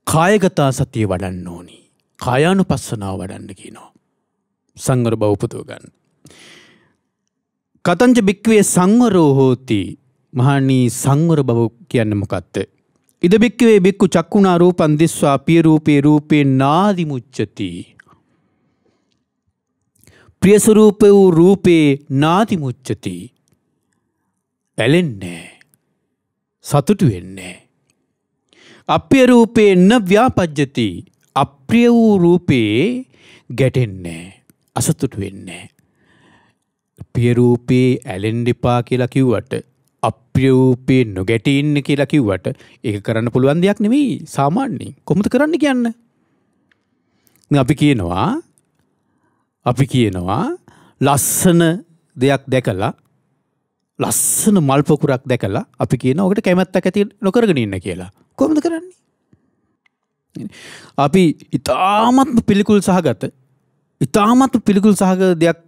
කායගත සතිය වඩන්න ඕනි. කායානුපස්සනාව වඩන්න කියනවා. සංවර බව උපදව ගන්න. කතංච බික්කවේ සංවරෝ හෝති. මහණී සංවර බව කියන්නේ මොකක්ද? ඉද බික්කවේ බික්කු චක්කුණා රූපං දිස්වා පිය රූපේ රූපේ නාදි මුච්චති. ප්‍රිය ස්වරූප වූ රූපේ නාති මුච්චති. ඇලෙන්නේ සතුටු වෙන්නේ. අප්‍රිය රූපේ න ව්‍යාපජ්ජති. අප්‍රිය වූ රූපේ ගැටෙන්නේ අසතුටු වෙන්නේ. ප්‍රිය රූපේ ඇලෙන්න එපා කියලා කිව්වට අප්‍රිය රූපේ නොගැටී ඉන්න කියලා කිව්වට ඒක කරන්න පුළුවන් දෙයක් නෙවෙයි සාමාන්‍යයෙන්. කොහොමද කරන්න කියන්නේ? අපි කියනවා ලස්සන දෙයක් දැකලා ලස්සන මල් පොකුරක් දැකලා අපි කියනවා ඔකට කැමැත්තක් ඇති නොකරගෙන ඉන්න කියලා. කොහොමද කරන්නේ? අපි ඊටාමත් පිළිකුල් සහගත දෙයක්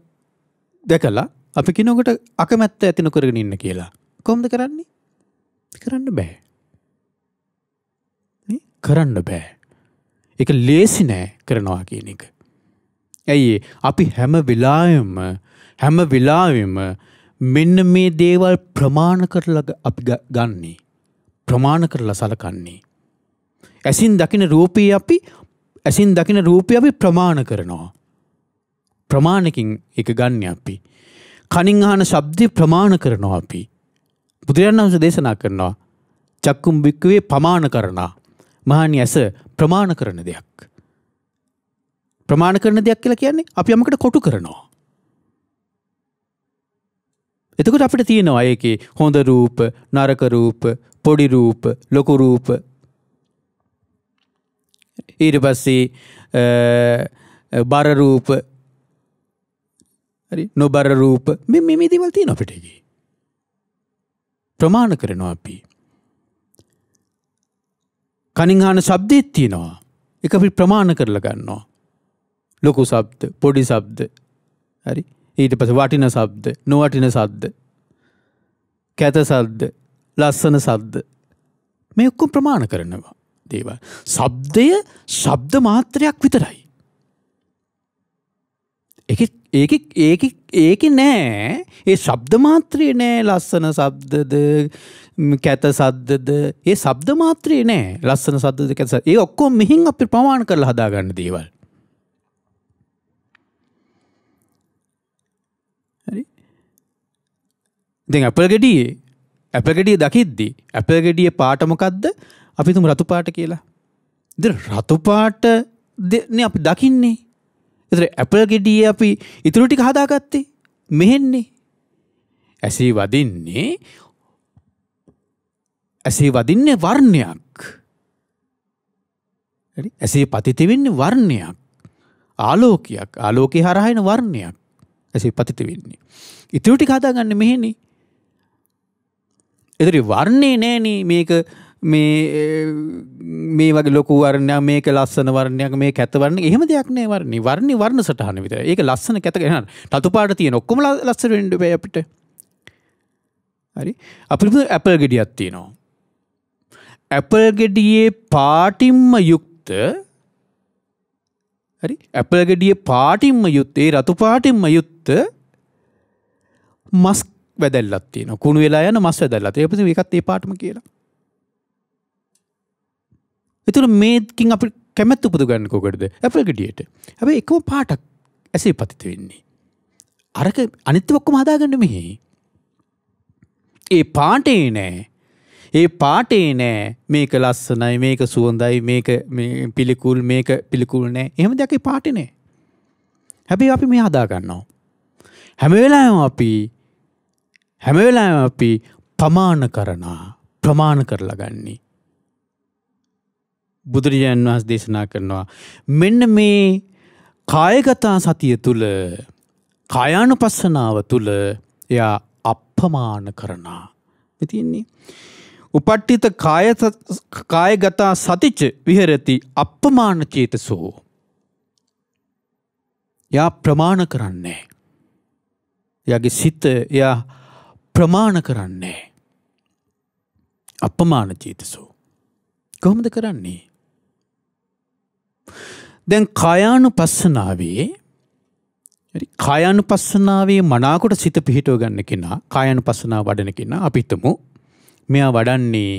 දැකලා අපි කියනවා ඔකට අකමැත්ත ඇති නොකරගෙන ඉන්න කියලා. කොහොමද කරන්නේ? කරන්න බෑ. කරන්න බෑ. ඒක ලේසි නෑ කරනවා කියන එක. ඇයි අපි හැම වෙලාවෙම මෙන්න මේ දේවල් ප්‍රමාණ කරලා අපි ගන්නේ. ප්‍රමාණ කරලා සලකන්නේ. ඇසින් දකින රූපේ අපි ප්‍රමාණ කරනවා. ප්‍රමාණකින් ඒක ගන්න අපි. කනින් අහන ශබ්දේ ප්‍රමාණ කරනවා අපි. බුදුරජාණන් වහන්සේ දේශනා කරනවා චක්කුම් බික්කවේ ප්‍රමාණ කරනා. මහණනි ඇස ප්‍රමාණ කරන දෙයක්. ප්‍රමාණ කරන දෙයක් කියලා කියන්නේ අපි යමකට කොටු කරනවා. එතකොට අපිට තියෙනවා ඒකේ හොඳ රූප, නරක රූප, පොඩි රූප, ලොකු රූප. ඊට පස්සේ බර රූප, හරි නොබර රූප මේ දේවල් තියෙනවා අපිට ඒකේ. ප්‍රමාණ කරනවා අපි. කනින් අහන ශබ්දෙත් තියෙනවා. ඒක අපි ප්‍රමාණ කරලා ගන්නවා. ලොකු ශබ්ද, පොඩි ශබ්ද. හරි. ඊට පස්සේ වටින ශබ්ද, නොවටින ශබ්ද. කැත ශබ්ද, ලස්සන ශබ්ද. මේ ඔක්කොම ප්‍රමාණ කරනවා දේවල්. ශබ්දය ශබ්ද මාත්‍රයක් විතරයි. ඒකේ නෑ ඒ ශබ්ද මාත්‍රේ නෑ ලස්සන ශබ්දද කැත ශබ්දද ඒ ශබ්ද මාත්‍රේ නෑ ලස්සන ශබ්දද කැත ශබ්ද ඒ ඔක්කොම මෙහින් අපි ප්‍රමාණ කරලා හදාගන්න දේවල්. හරි. දැන් ඇපල් ගෙඩියේ දකිද්දි ඇපල් ගෙඩියේ පාට මොකද්ද? අපි තුමු රතු පාට කියලා. ඉතින් රතු පාට නේ අපි දකින්නේ. ඉතින් ඇපල් ගෙඩියේ අපි ඉතුරු ටික හදාගත්තේ මෙහෙන්නේ. ඇසේ වදින්නේ වර්ණයක්. හරි? ඇසේ පතිත වෙන්නේ වර්ණයක්. ආලෝකයක්. ආලෝකේ හරහා එන වර්ණයක්. ඇසේ පතිත වෙන්නේ. ඉතුරු ටික හදාගන්නේ මෙහෙනේ. ඒතරි වර්ණේ නෑනේ මේක මේ වගේ ලොකු වර්ණයක්, මේක ලස්සන වර්ණයක්, මේක කැත වර්ණයක්. එහෙම දෙයක් නෑ වර්ණේ. වර්ණේ වර්ණ සටහන විතරයි. ඒක ලස්සන කැත ගන්න. රතු පාට තියෙන ඔක්කොම ලස්සන වෙන්න බෑ අපිට. හරි? අපිට ඇපල් ගෙඩියක් තියෙනවා. ඇපල් ගෙඩියේ පාටින්ම යුක්ත හරි? ඇපල් ගෙඩියේ පාටින්ම යුක්ත ඒ රතු පාටින්ම යුක්ත මස් වැදැල්ලක් තියෙනවා. කුණු වෙලා යන මස් වැදැල්ලක්. ඒකත් ඒ පාටම කියලා. ඒතර මේකින් අපි කැමැත්ත උපද ගන්න කොකටද? ඇපල් ගෙඩියට. හැබැයි එකම පාටක් ඇසේ පතිත වෙන්නේ. අරක අනිත් ඔක්කොම හදාගන්න මෙහි. ඒ පාටේ නෑ මේක ලස්සනයි, මේක සුවඳයි, මේක පිළිකුල්, මේක පිළිකුල් නෑ. එහෙම දෙයක් ඒ පාටේ නෑ. හැබැයි අපි මේ හදා ගන්නවා. හැම වෙලාවෙම අපි ප්‍රමාණ කරලා ගන්නේ. බුදුරජාණන් වහන්සේ දේශනා කරනවා මෙන්න මේ කායගත සතිය තුල, කායානුපස්සනාව තුල එයා අප්‍රමාණ කරනා. මේ තියෙන්නේ උපට්ඨිත කායගත සතිච විහෙරති අප්‍රමාණ චේතසෝ. එයා ප්‍රමාණ කරන්නේ. එයාගේ සිත එයා ප්‍රමාණ කරන්නේ. අප්‍රමාණ චේතසෝ. කොහොමද කරන්නේ? දැන් කායානුපස්සනාවේ මනාකොට සිත පිහිටව ගන්න කෙනා, කායානුපස්සනාව වඩන කෙනා අපි හිතමු මෙයා වඩන්නේ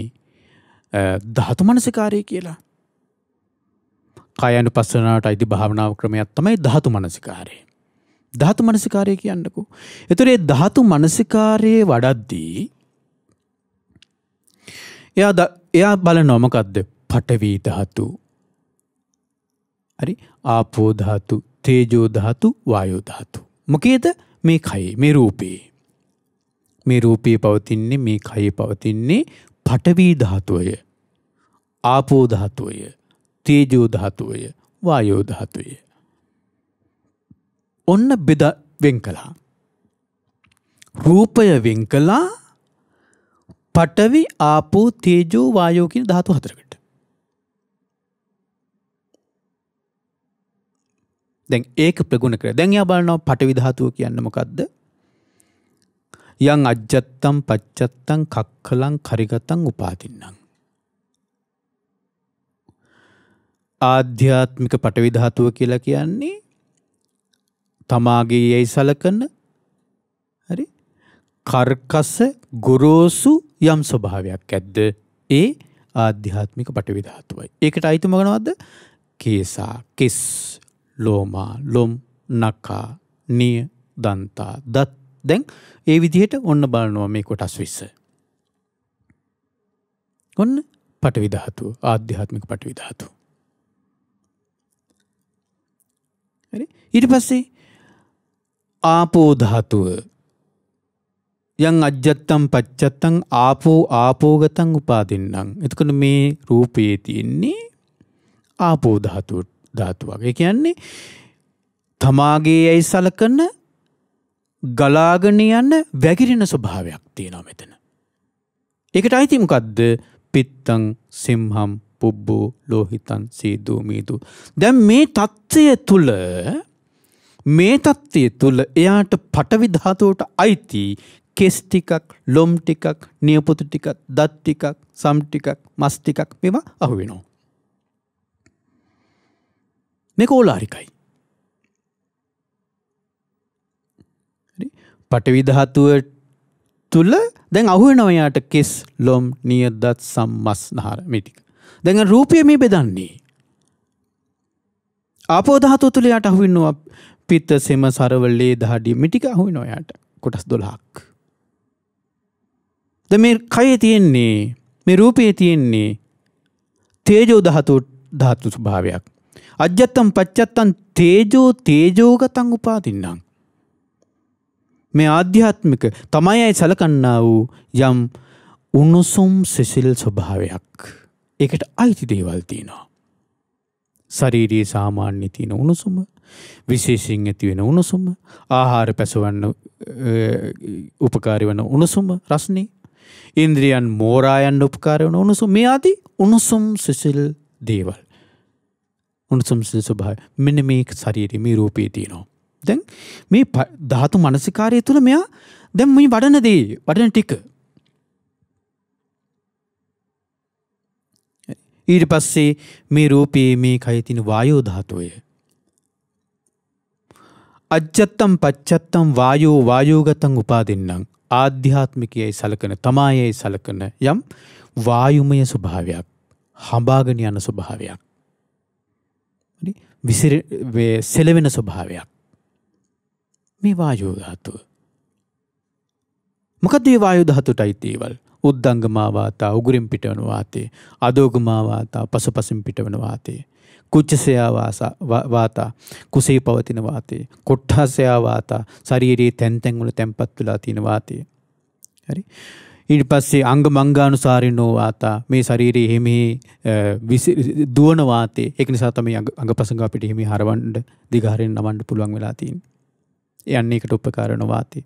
ධාතු මනසිකාරය කියලා. කායානුපස්සනාවට අයිති භාවනාව ක්‍රමයක් තමයි ධාතු මනසිකාරය. ධාතු මනසිකාරය කියන්නකෝ. ඒතර ඒ ධාතු මනසිකාරයේ වඩද්දී එයා බලනවා මොකද්ද? පඨවි ධාතු, හරි, ආපෝ ධාතු, තේජෝ ධාතු, වායෝ ධාතු. මොකේද? මේ කයේ, මේ රූපේ. මේ රූපේ පවතින්නේ, මේ කයේ පවතින්නේ පඨවි ධාතුවය, ආපෝ ධාතුවය, තේජෝ ධාතුවය, වායෝ ධාතුවය. ඔන්න වෙන් කළා. රූපය වෙන් කළා පඨවි, ආපෝ, තේජෝ, වායෝ කියන ධාතු හතරකට. දැන් ඒක ප්‍රගුණ කරලා දැන් යා බලනවා පඨවි ධාතුව කියන්නේ මොකද්ද? යං අජ්ජත්තං පච්චත්තං කක්ඛලං කරිගතං උපාදින්නම්. ආධ්‍යාත්මික පඨවි ධාතුව කියලා කියන්නේ තමාගේ යයි සලකන, හරි, කර්කස ගොරෝසු යම් ස්වභාවයක් ඇද්ද ඒ ආධ්‍යාත්මික පඨවි ධාතුවයි. ඒකට අයිති මොනවද? කේසා, කෙස්, ලෝමා, ලොම්, නකා, නිය, දන්තා, දත්. දැන් ඒ විදිහට ඔන්න බලනවා මේ කොටස් 20. ඔන්න පඨවි ධාතුව, ආධ්‍යාත්මික පඨවි ධාතුව. හරි. ඊට පස්සේ ආපෝ ධාතුව. යං අජ්ජත්තං පච්චත්තං ආපෝ ආපෝගතං උපාදින්නම්. එතකොට මේ රූපයේ තියෙන්නේ ආපෝ ධාතුවක්. ඒ කියන්නේ තමාගේ යයි සලකන ගලාගෙන යන වැగిරෙන ස්වභාවයක් තියෙනවා මෙතන. ඒකට අයිති මොකද්ද? පිත්තං, සිම්හම්, පුබ්බෝ, ලෝහිතං, සීදෝ, මීදෝ. දැන් මේ தත්ත්වය තුල එයාට පඨවි ධාතුවට අයිති කෙස් ටිකක්, ලොම් ටිකක්, නියපොතු ටිකක්, දත් ටිකක්, සම් ටිකක්, මස් ටිකක් මේවා අහු වෙනවා. මේක ඕලාරිකයි. හරි. පඨවි ධාතුව තුල දැන් අහු වෙනවා යාට කෙස්, ලොම්, නිය, දත්, සම්, මස්, නහර මේ ටික. දැන් රූපය මේ බෙදන්නේ. ආපෝ ධාතුව තුල යාට අහු වෙනවා පිත්ත, සෙම, සරව, ලේ, දහඩිය මේ ටික අහු වෙනවා යාට. කොටස් 12ක්. දැන් මේ කයේ තියෙන්නේ මේ රූපයේ තියෙන්නේ තේජෝ ධාතු ස්වභාවයක්. අජ්ජත්තම් පච්චත්තම් තේජෝගතං උපාදින්නම්. මේ ආධ්‍යාත්මික තමයියි සලකන්නා වූ යම් උණුසුම් සිසිල් ස්වභාවයක්. ඒකට අයිති දේවල් තියෙනවා. ශරීරයේ සාමාන්‍ය තියෙන උණුසුම, විශේෂයෙන් ඇති වෙන උණුසුම, ආහාර පැසවන්න උපකාරී වන උණුසුම රසනේ, ඉන්ද්‍රියන් මෝරා යන්න උපකාරී වන උණුසුම, මේ ආදී උණුසුම් සිසිල් දේවල්. උණුසුම් සිසිල් ස්වභාවය මෙන්න මේ ශරීරයේ මේ රූපේ තියෙනවා. දැන් මේ ධාතු මනසිකාරය තුළ මෙයා දැන් මේ වඩන ටික ඊට පස්සේ මේ රූපයේ මේ කයේ තියෙන වායෝ ධාතුවය අජ්ජත්තම් පච්චත්තම් වායෝගතං උපාදින්නම් ආධ්‍යාත්මිකයයි සලකන තමායයි සලකන යම් වායුමය ස්වභාවයක්, හඹාගෙන යන ස්වභාවයක්, සෙලවෙන ස්වභාවයක්. මේ වායෝ ධාතුව. මොකද මේ වායෝ ධාතුවටයි දේවල් උද්දංගමා වාතා, උගුරින් පිටවන වාතේ, අදෝගමා වාතා, පසුපසින් පිටවන වාතේ, කුච්චසයා වාතා, කුසේ පවතින වාතේ, කොට්ඨාසයා වාතා, ශරීරයේ තැන් තැන් වල තැන්පත් වෙලා තියෙන වාතේ. හරි. ඊට පස්සේ අංග මංගානුසාරිනෝ වාතා, මේ ශරීරයේ හිමි දුවන වාතේ. ඒක නිසා තමයි අංගපසංග අපිට හිමි හරවන්න දිගහරින් නමන්න පුළුවන් වෙලා තියෙන්නේ. යන්නේ ඒකට උපකාර වෙන වාතේ.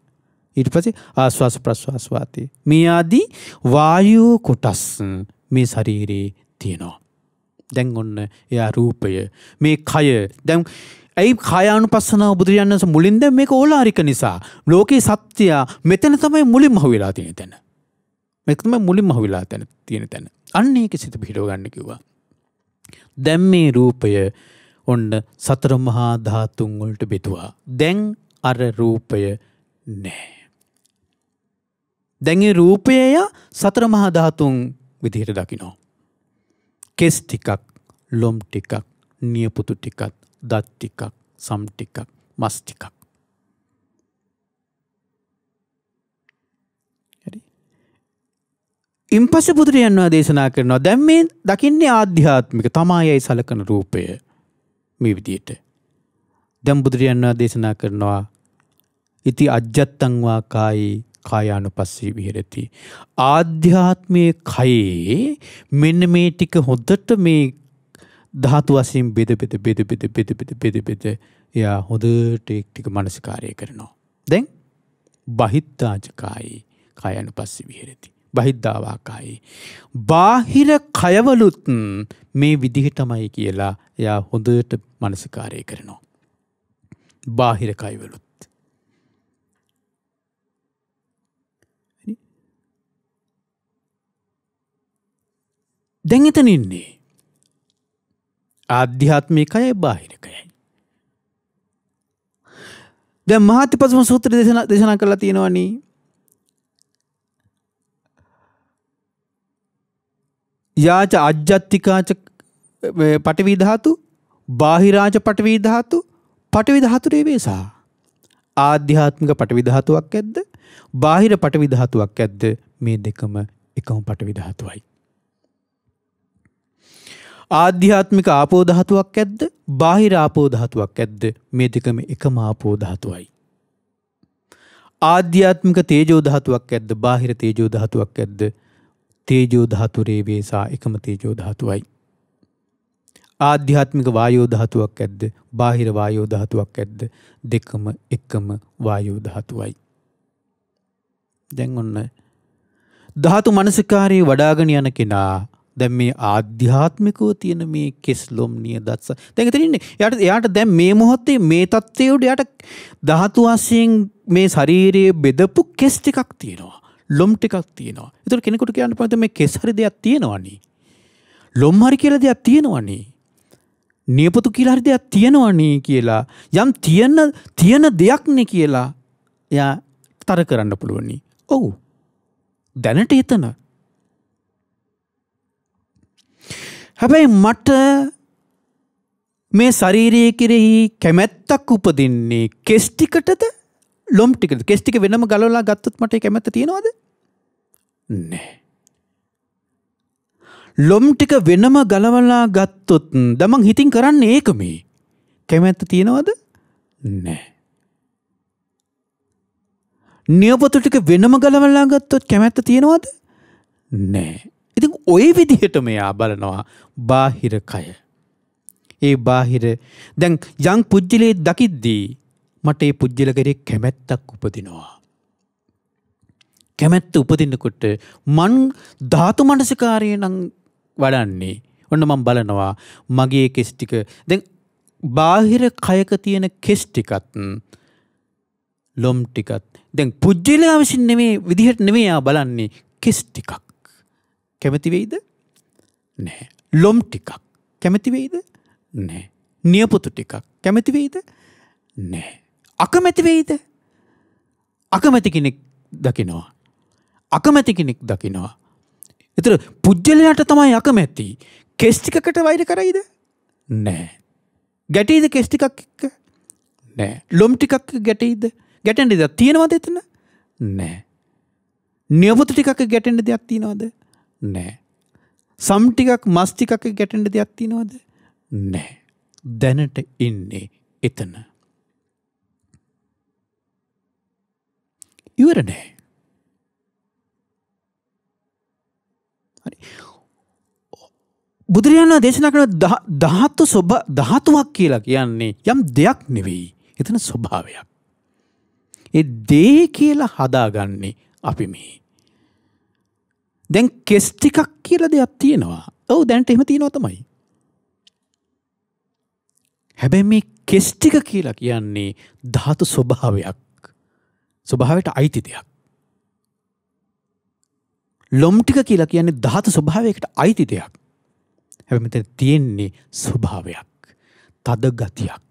ඊට පස්සේ ආස්වාස ප්‍රස්වාස වාතේ. මේ ආදී වායු කොටස් මේ ශරීරේ තියෙනවා. දැන් ඔන්න එයා රූපය, මේ කය. දැන් ඇයි කායානුපස්සනාව බුදුරජාණන් වහන්සේ මුලින් දැන් මේක ඕලාරික නිසා ලෝකේ සත්‍ය මෙතන තමයි මුලින්ම අහුවෙලා තියෙන තැන. මේක තමයි මුලින්ම අහුවෙලා තියෙන තැන. අන්න ඒක සිත පිටව ගන්න කිව්වා. දැන් මේ රූපය ඔන්න සතර මහා ධාතුන් වලට බෙදුවා. දැන් අර රූපය නැහැ. දැන් ඒ රූපය සතර මහා ධාතුන් විදිහට දකිනවා. කෙස් ටිකක්, ලොම් ටිකක්, නියපොතු ටිකක්, දත් ටිකක්, සම් ටිකක්, මස් ටිකක්. හරි. ඉන්පස්සේ බුදුරජාණන් වහන්සේ දේශනා කරනවා දැන් මේ දකින්නේ ආධ්‍යාත්මික තමායයි සලකන රූපය මේ විදිහට. දැන් බුදුරජාණන් වහන්සේ දේශනා කරනවා ඉති අජ්ජත්තං වා කායි කායානුපස්සී විහෙරති. ආධ්‍යාත්මයේ කයේ මෙන්න මේ ටික හොඳට මේ ධාතු වශයෙන් බෙද එයා හොඳට ඒ ටික මනසිකාරය කරනවා. දැන් බහිද්ධාච කායි කායානුපස්සී විහෙරති. බහිද්ධාවා කායි. බාහිර කයවලුත් මේ විදිහටමයි කියලා එයා හොඳට මනසිකාරය කරනවා. බාහිර කයවලුත්. දැන් එතන ඉන්නේ ආධ්‍යාත්මිකයයි බාහිරකයයි. දැන් මහාතිපස්සම සූත්‍ර දේශනා කරලා තියෙනවනේ යාච අජ්ජත්තිකාච පඨවි ධාතු, බාහිරාච පඨවි ධාතු, පඨවි ධාතු රේවේසා. ආධ්‍යාත්මික පඨවි ධාතුවක් ඇද්ද, බාහිර පඨවි ධාතුවක් ඇද්ද? මේ දෙකම එකම පඨවි ධාතුවයි. ආධ්‍යාත්මික ආපෝ ධාතුවක් ඇද්ද, බාහිර ආපෝ ධාතුවක් ඇද්ද? මේ දෙකම එකම ආපෝ ධාතුවයි. ආධ්‍යාත්මික තේජෝ ධාතුවක් ඇද්ද, බාහිර තේජෝ ධාතුවක් ඇද්ද? තේජෝ ධාතු රේවේසා එකම තේජෝ ධාතුවයි. ආධ්‍යාත්මික වායෝ ධාතුවක් ඇද්ද, බාහිර වායෝ ධාතුවක් ඇද්ද? දෙකම එකම වායෝ ධාතුවයි. දැන් ඔන්න ධාතු මනසිකාරයේ වඩාගෙන යන කෙනා දැන් මේ ආධ්‍යාත්මිකව තියෙන මේ කෙස්ලොම් නියදත් දැන් එතන ඉන්නේ. එයාට දැන් මේ මොහොතේ මේ தත්ත්වයේ උඩ එයාට ධාතු වශයෙන් මේ ශරීරයේ බෙදපු කෙස් ටිකක් තියෙනවා. ලොම් ටිකක් තියෙනවා. ඒතර කෙනෙකුට කියන්න පුළුවන් මේ කෙස් හරි දෙයක් තියෙනවනේ. ලොම් හරි කියලා දෙයක් තියෙනවනේ. නියපොතු කියලා හරි දෙයක් තියෙනවනේ කියලා යම් තියෙන දෙයක් නේ කියලා එයා තර කරන්න පුළුවන් නේ. ඔව්. දැනට එතන. හැබැයි මට මේ ශරීරයේ කෙරෙහි කැමැත්තක් උපදින්නේ කෙස් ටිකටද ලොම් ටිකටද? කෙස් ටික වෙනම ගලවලා ගත්තොත් මට ඒ කැමැත්ත තියෙනවද? නැහැ. ලොම් ටික වෙනම ගලවලා ගත්තොත් දමන් හිතින් කරන්නේ ඒක මේ. කැමැත්ත තියනවද? නැහැ. නියපොතු ටික වෙනම ගලවලා ගත්තොත් කැමැත්ත තියනවද? නැහැ. ඉතින් ওই විදිහට මෙයා බලනවා බාහිර කය. ඒ බාහිර දැන් යම් පුජ්‍යලේ දකිද්දී මට ඒ පුජ්‍යල කරේ කැමැත්තක් උපදිනවා. කැමැත්ත උපදිනකොට මන් ධාතු මනසිකාරය නම් වඩන්නේ. ඔන්න මම බලනවා මගේ කෙස් ටික දැන් බාහිර කයක තියෙන කෙස් ටිකත් ලොම් ටිකත් දැන් පුජ්‍යලයා විසින් නෙමේ විදිහට නෙමේ යා බලන්නේ කෙස් ටිකක්. කැමති වෙයිද? නැහැ. ලොම් ටිකක් කැමති වෙයිද? නැහැ. නියපොතු ටිකක් කැමති වෙයිද? නැහැ. අකමැති වෙයිද? අකමැති කෙනෙක් දකිනවා. අකමැති කෙනෙක් දකිනවා. ඒතර පුජ්‍යලයට තමයි අකමැති. කෙස් ටිකකට වෛර කරයිද? නැහැ. ගැටෙයිද කෙස් ටිකක් එක්ක? නැහැ. ලොම් ටිකක් ගැටෙයිද? ගැටෙන්න දෙයක් තියෙනවද එතන? නැහැ. නියපොතු ටිකක් ගැටෙන්න දෙයක් තියෙනවද? නැහැ. සම් ටිකක් මස් ටිකක් ගැටෙන්න දෙයක් තියෙනවද? නැහැ. දැනට ඉන්නේ එතන. ඉවර නැහැ. හරි. බුදුරජාණන් දේශනා කරන ධාතුවක් කියලා කියන්නේ යම් දෙයක් නෙවෙයි. එතන ස්වභාවයක්. ඒ දේ කියලා හදාගන්නේ අපි මේ. දැන් කෙස් ටිකක් කියලා දෙයක් තියෙනවා. ඔව් දැනට එහෙම තියෙනවා තමයි. හැබැයි මේ කෙස් ටික කියලා කියන්නේ ධාතු ස්වභාවයක්. ස්වභාවයට අයිති දෙයක්. ලොම් ටික කියලා කියන්නේ ධාතු ස්වභාවයකට අයිති දෙයක්. හැබැයි මෙතන තියෙන්නේ ස්වභාවයක්. තද ගතියක්.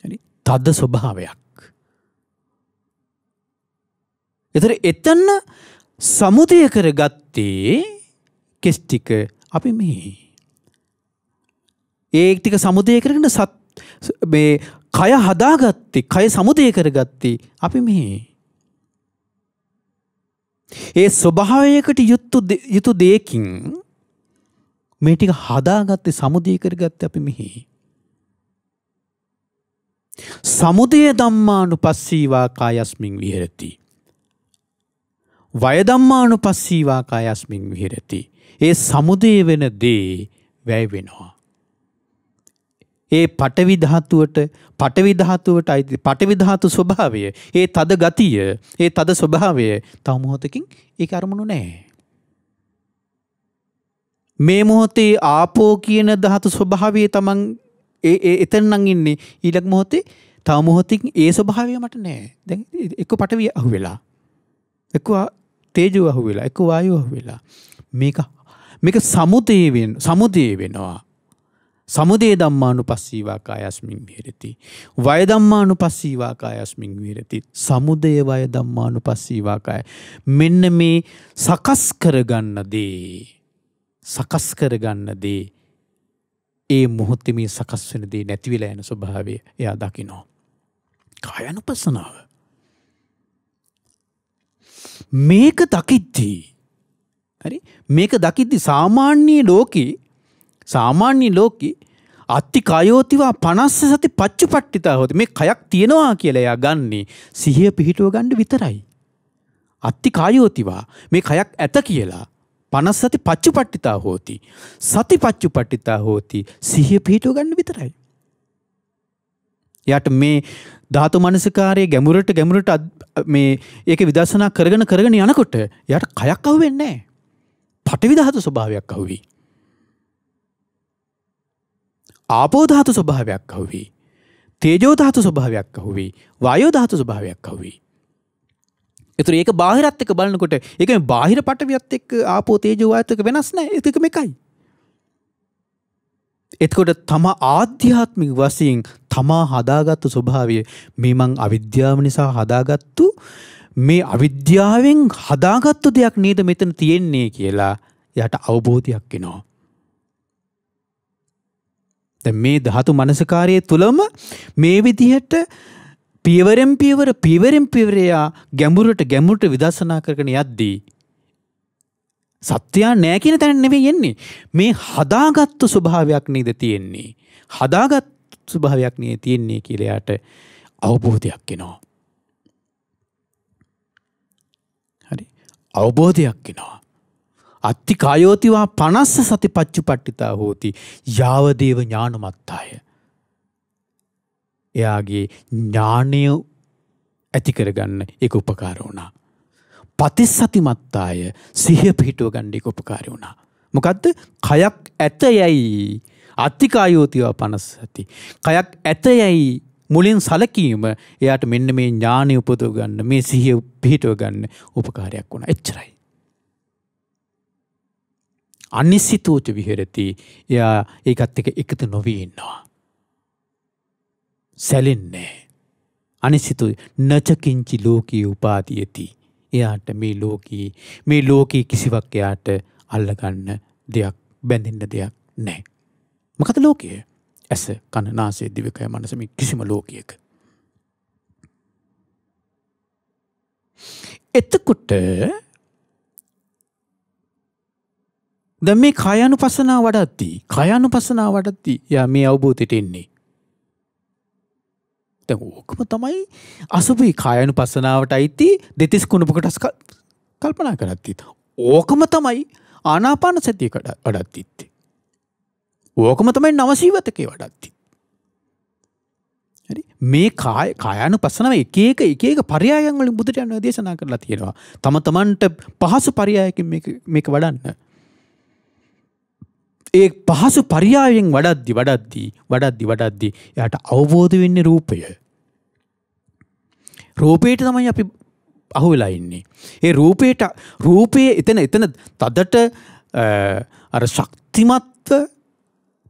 හරි? තද ස්වභාවයක්. ඒතර එතන සමුදය කරගත්තේ කෙස් ටික අපි මේ. ඒ ටික සමුදය කරගෙන මේ කය හදාගත්තේ කය සමුදය කරගත්තේ අපි මේ. ඒ ස්වභාවයකට යුතු දෙයකින් මේ ටික හදාගත්තේ සමුදය කරගත්තේ අපි මෙහි. සමුදය ධම්මානුපස්සීවා කායස්මින් විහෙරති. වය ධම්මානුපස්සීවා කායස්මින් විහෙරති. ඒ සමුදය වෙන දේ වැය වෙනවා. ඒ පඨවි ධාතුවට අයිති පඨවි ධාතු ස්වභාවය, ඒ තද ගතිය, ඒ තද ස්වභාවය තව මොහොතකින් ඒක අරමුණු නැහැ. මේ මොහොතේ ආපෝ කියන ධාතු ස්වභාවය තමන් එතන නම් ඉන්නේ. ඊළඟ මොහොතේ තව මොහොතකින් ඒ ස්වභාවය මට නැහැ. දැන් එක්ක පඨවි අහුවෙලා, එක්ක තේජෝ අහුවෙලා, එක්ක වායෝ අහුවෙලා. මේක සමුදේ වෙනවා. සමුදය ධම්මානුපස්සීවා කායස්මින් විහෙරති. වය ධම්මානුපස්සීවා කායස්මින් විහෙරති. සමුදය වය ධම්මානුපස්සීවා කාය. මෙන්න මේ සකස් කරගන්න දේ ඒ මොහොතේ මේ සකස් වෙන දේ නැති වෙලා යන ස්වභාවය එයා දකිනවා. කායानुපස්සනාව. මේක දකිද්දී සාමාන්‍ය ලෝකේ අත්ති කයෝතිවා 50 සති පච්චුපට්ඨිතා හොති. මේ කයක් තියෙනවා කියලා එයා ගන්නේ සිහිය පිහිටුව ගන්න විතරයි. අත්ති කයෝතිවා මේ කයක් ඇත කියලා 50 සති පච්චුපට්ඨිතා හොති. සති පච්චුපට්ඨිතා හොති සිහිය පිහිටුව ගන්න විතරයි. එයාට මේ ධාතු මනසිකාරයේ ගැඹුරට මේ ඒක විදර්ශනා කරගෙන යනකොට එයාට කයක් අහුවෙන්නේ නැහැ. පඨවි ධාතු ස්වභාවයක් අහුවේ. ආපෝ ධාතු ස්වභාවයක් අහුවේ. තේජෝ ධාතු ස්වභාවයක් අහුවේ. වායෝ ධාතු ස්වභාවයක් අහුවේ. ඒතර ඒක බාහිරත් එක්ක බලනකොට ඒක මේ බාහිර පටවියත් එක්ක ආපෝ තේජෝ වායත් එක්ක වෙනස් නැහැ. ඒක එකයි. එතකොට තමා ආධ්‍යාත්මික වශයෙන් තමා හදාගත්තු ස්වභාවය මේ මං අවිද්‍යාව නිසා හදාගත්තු මේ අවිද්‍යාවෙන් හදාගත්තු දෙයක් නේද මෙතන තියෙන්නේ කියලා එයාට අවබෝධයක් එනවා. දැන් මේ ධාතු මනසකාරයේ තුලම මේ විදිහට පියවරෙන් පියවර යා ගැඹුරට විදර්ශනා කරගෙන යද්දී සත්‍යය නෑ කියන තැන නෙවෙයි එන්නේ. මේ හදාගත්තු ස්වභාවයක් නේද තියෙන්නේ. හදාගත් ස්වභාවයක් නේ තියෙන්නේ කියලා යාට අවබෝධයක් එනවා. හරි. අවබෝධයක් එනවා. අත්ති කායෝතිවා 50 සති පච්චුපට්ඨිතා හෝති යාවදේව ඥානමත්තාය. එයාගේ ඥානය ඇති කරගන්න ඒක උපකාර වුණා. පතිසතිමත්තාය සිහිය පිහිටුව ගන්න ඒක උපකාර වුණා. මොකද්ද? කයක් ඇත යයි අත්ති කායෝතිවා 50 සති. කයක් ඇත යයි මුලින් සලකීම එයාට මෙන්න මේ ඥානය උපදව ගන්න මේ සිහිය පිහිටුව ගන්න උපකාරයක් වුණා. එච්චරයි. අනිසිතෝච විහෙරති. එයා ඒකත් එක්ක එකතු නොවී ඉන්නවා. සැලෙන්නේ. අනිසිතෝ නචකින්චි ලෝකී උපාදීයති. එයාට මේ ලෝකී කිසිවක් එයාට අල්ලගන්න දෙයක් බැඳෙන්න දෙයක් නැහැ. මොකද ලෝකය? ඇස, කන, නාසය, දිවකය, මනස මේ කිසිම ලෝකයක. එතකොට දැන් මේ කායානුපස්සනාව වඩද්දී යා මේ අවබෝධයට එන්නේ. දැන් ඕකම තමයි අසුභී කායානුපස්සනාවට අයිති දෙතිස් කුණප කොටස් කල්පනා කරද්දී. ඕකම තමයි ආනාපාන සතිය වඩද්දීත්. ඕකම තමයි නවසීවතකේ වඩද්දී. හරි. මේ කායානුපස්සනාව එක එක පරයයන් වලින් බුදුරජාණන් දේශනා කරලා තියෙනවා. තම තමන්ට පහසු පරයයකින් මේක වඩන්න. ඒ පහසු පරියායෙන් වඩද්දී එයාට අවබෝධ වෙන්නේ රූපය. රූපයට තමයි අපි අහු වෙලා ඉන්නේ. ඒ රූපයේ එතන තදට අර ශක්තිමත්ව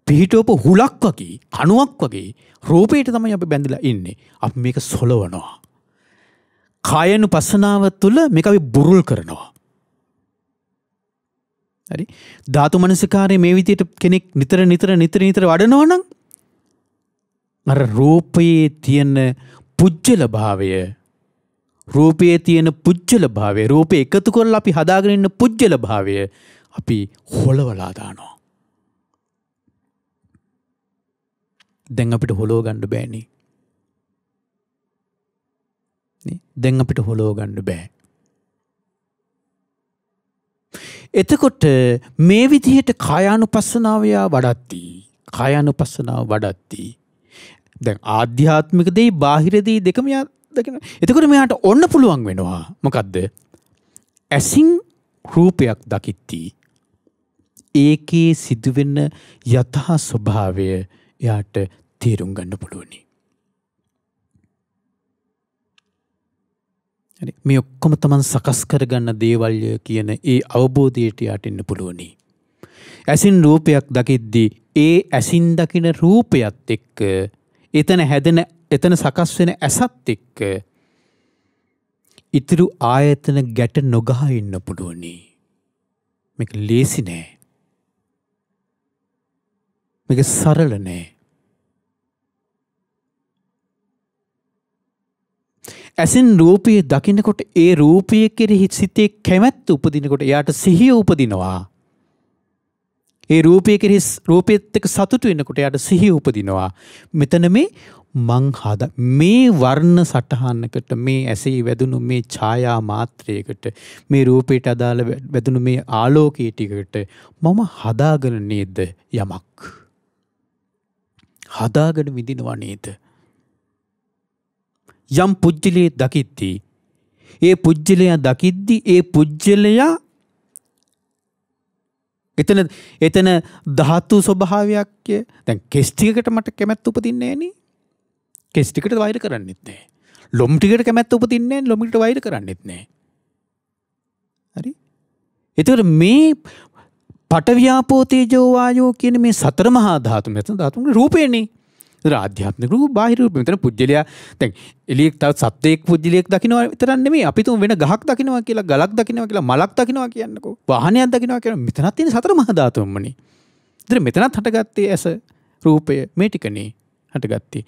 පිහිටවපු හුලක් වගේ කණුවක් වගේ රූපයට තමයි අපි බැඳලා ඉන්නේ. අපි මේක සොලවනවා. කායනුපස්සනාව තුළ මේක අපි බුරුල් කරනවා. හරි. ධාතු මනසිකාරයේ මේ විදිහට කෙනෙක් නිතර වඩනවා නම් අර රූපයේ තියෙන පුජ්‍යල භාවය රූපයේ එකතු කරලා අපි හදාගෙන ඉන්න පුජ්‍යල භාවය අපි හොලවලා දානවා. දැන් අපිට හොලව ගන්න බෑනේ. දැන් අපිට හොලව ගන්න බෑ. එතකොට මේ විදිහට කායානුපස්සනාව වඩද්දී දැන් ආධ්‍යාත්මික දේ බාහිර දේ දෙකම දකින. එතකොට මෙයාට ඔන්න පුළුවන් වෙනවා. මොකද්ද? ඇසින් රූපයක් දකිද්දී ඒකේ සිදුවෙන යථා ස්වභාවය එයාට තේරුම් ගන්න පුළුවනි. මේ ඔක්කොම තමන් සකස් කරගන්න දේවල්ය කියන ඒ අවබෝධයට යට එන්න පුළුවනි. ඇසින් රූපයක් දකිද්දී ඒ ඇසින් දකින රූපයත් එක්ක එතන සකස් වෙන ඇසත් එක්ක ඉතුරු ආයතන ගැට නොගහ ඉන්න පුළුවනි. මේක ලේසි නෑ. මේක සරල නෑ. ඇසින් රූපයේ දකින්නකොට ඒ රූපයේ කෙරෙහි සිතේ කැමැත්ත උපදිනකොට එයාට සිහිය උපදිනවා. ඒ රූපයේ කෙරෙහි රූපයත් එක්ක සතුටු වෙනකොට එයාට සිහිය උපදිනවා. මෙතන මේ වර්ණ සටහනකට මේ ඇසේ වැදුණු මේ ඡායා මාත්‍රයකට මේ රූපයට අදාළ වැදුණු මේ ආලෝකයේ ටිකකට මම හදාගෙන නේද යමක්. හදාගෙන විඳිනවා නේද? යම් පුජ්‍යලයේ දකිද්දී ඒ පුජ්‍යලයා එතන ධාතු ස්වභාවයක්. දැන් කෙස් ටිකකට මට කැමැත්ත උපදින්නේ නෑනේ. කෙස් ටිකට වෛර කරන්නෙත් නෑ. ලොම් ටිකට කැමැත්ත උපදින්නේ නෑ. ලොම් ටිකට වෛර කරන්නෙත් නෑ. හරි. එතකොට මේ පඨවියාපෝ තේජෝ වායෝ කියන මේ සතර මහා ධාතු මෙතන ධාතුන්ගේ රූපේනේ. ආධ්‍යාත්මික රූප බාහිර රූප. මෙතන පුජ්‍යලයා දැන් එළියෙක් තව සත්‍යයක් පුජ්‍යලයක් දකින්නවා විතරක් නෙමෙයි. අපි තුන් වෙන ගහක් දකින්නවා කියලා, ගලක් දකින්නවා කියලා, මලක් දකින්නවා කියන්නකෝ. වාහනයක් දකින්නවා කියලා මෙතනත් තියෙන සතර මහා ධාතුන්මනේ. ඉතින් මෙතනත් හටගත්තේ ඇස රූපය මේ ටිකනේ. හටගත්තේ.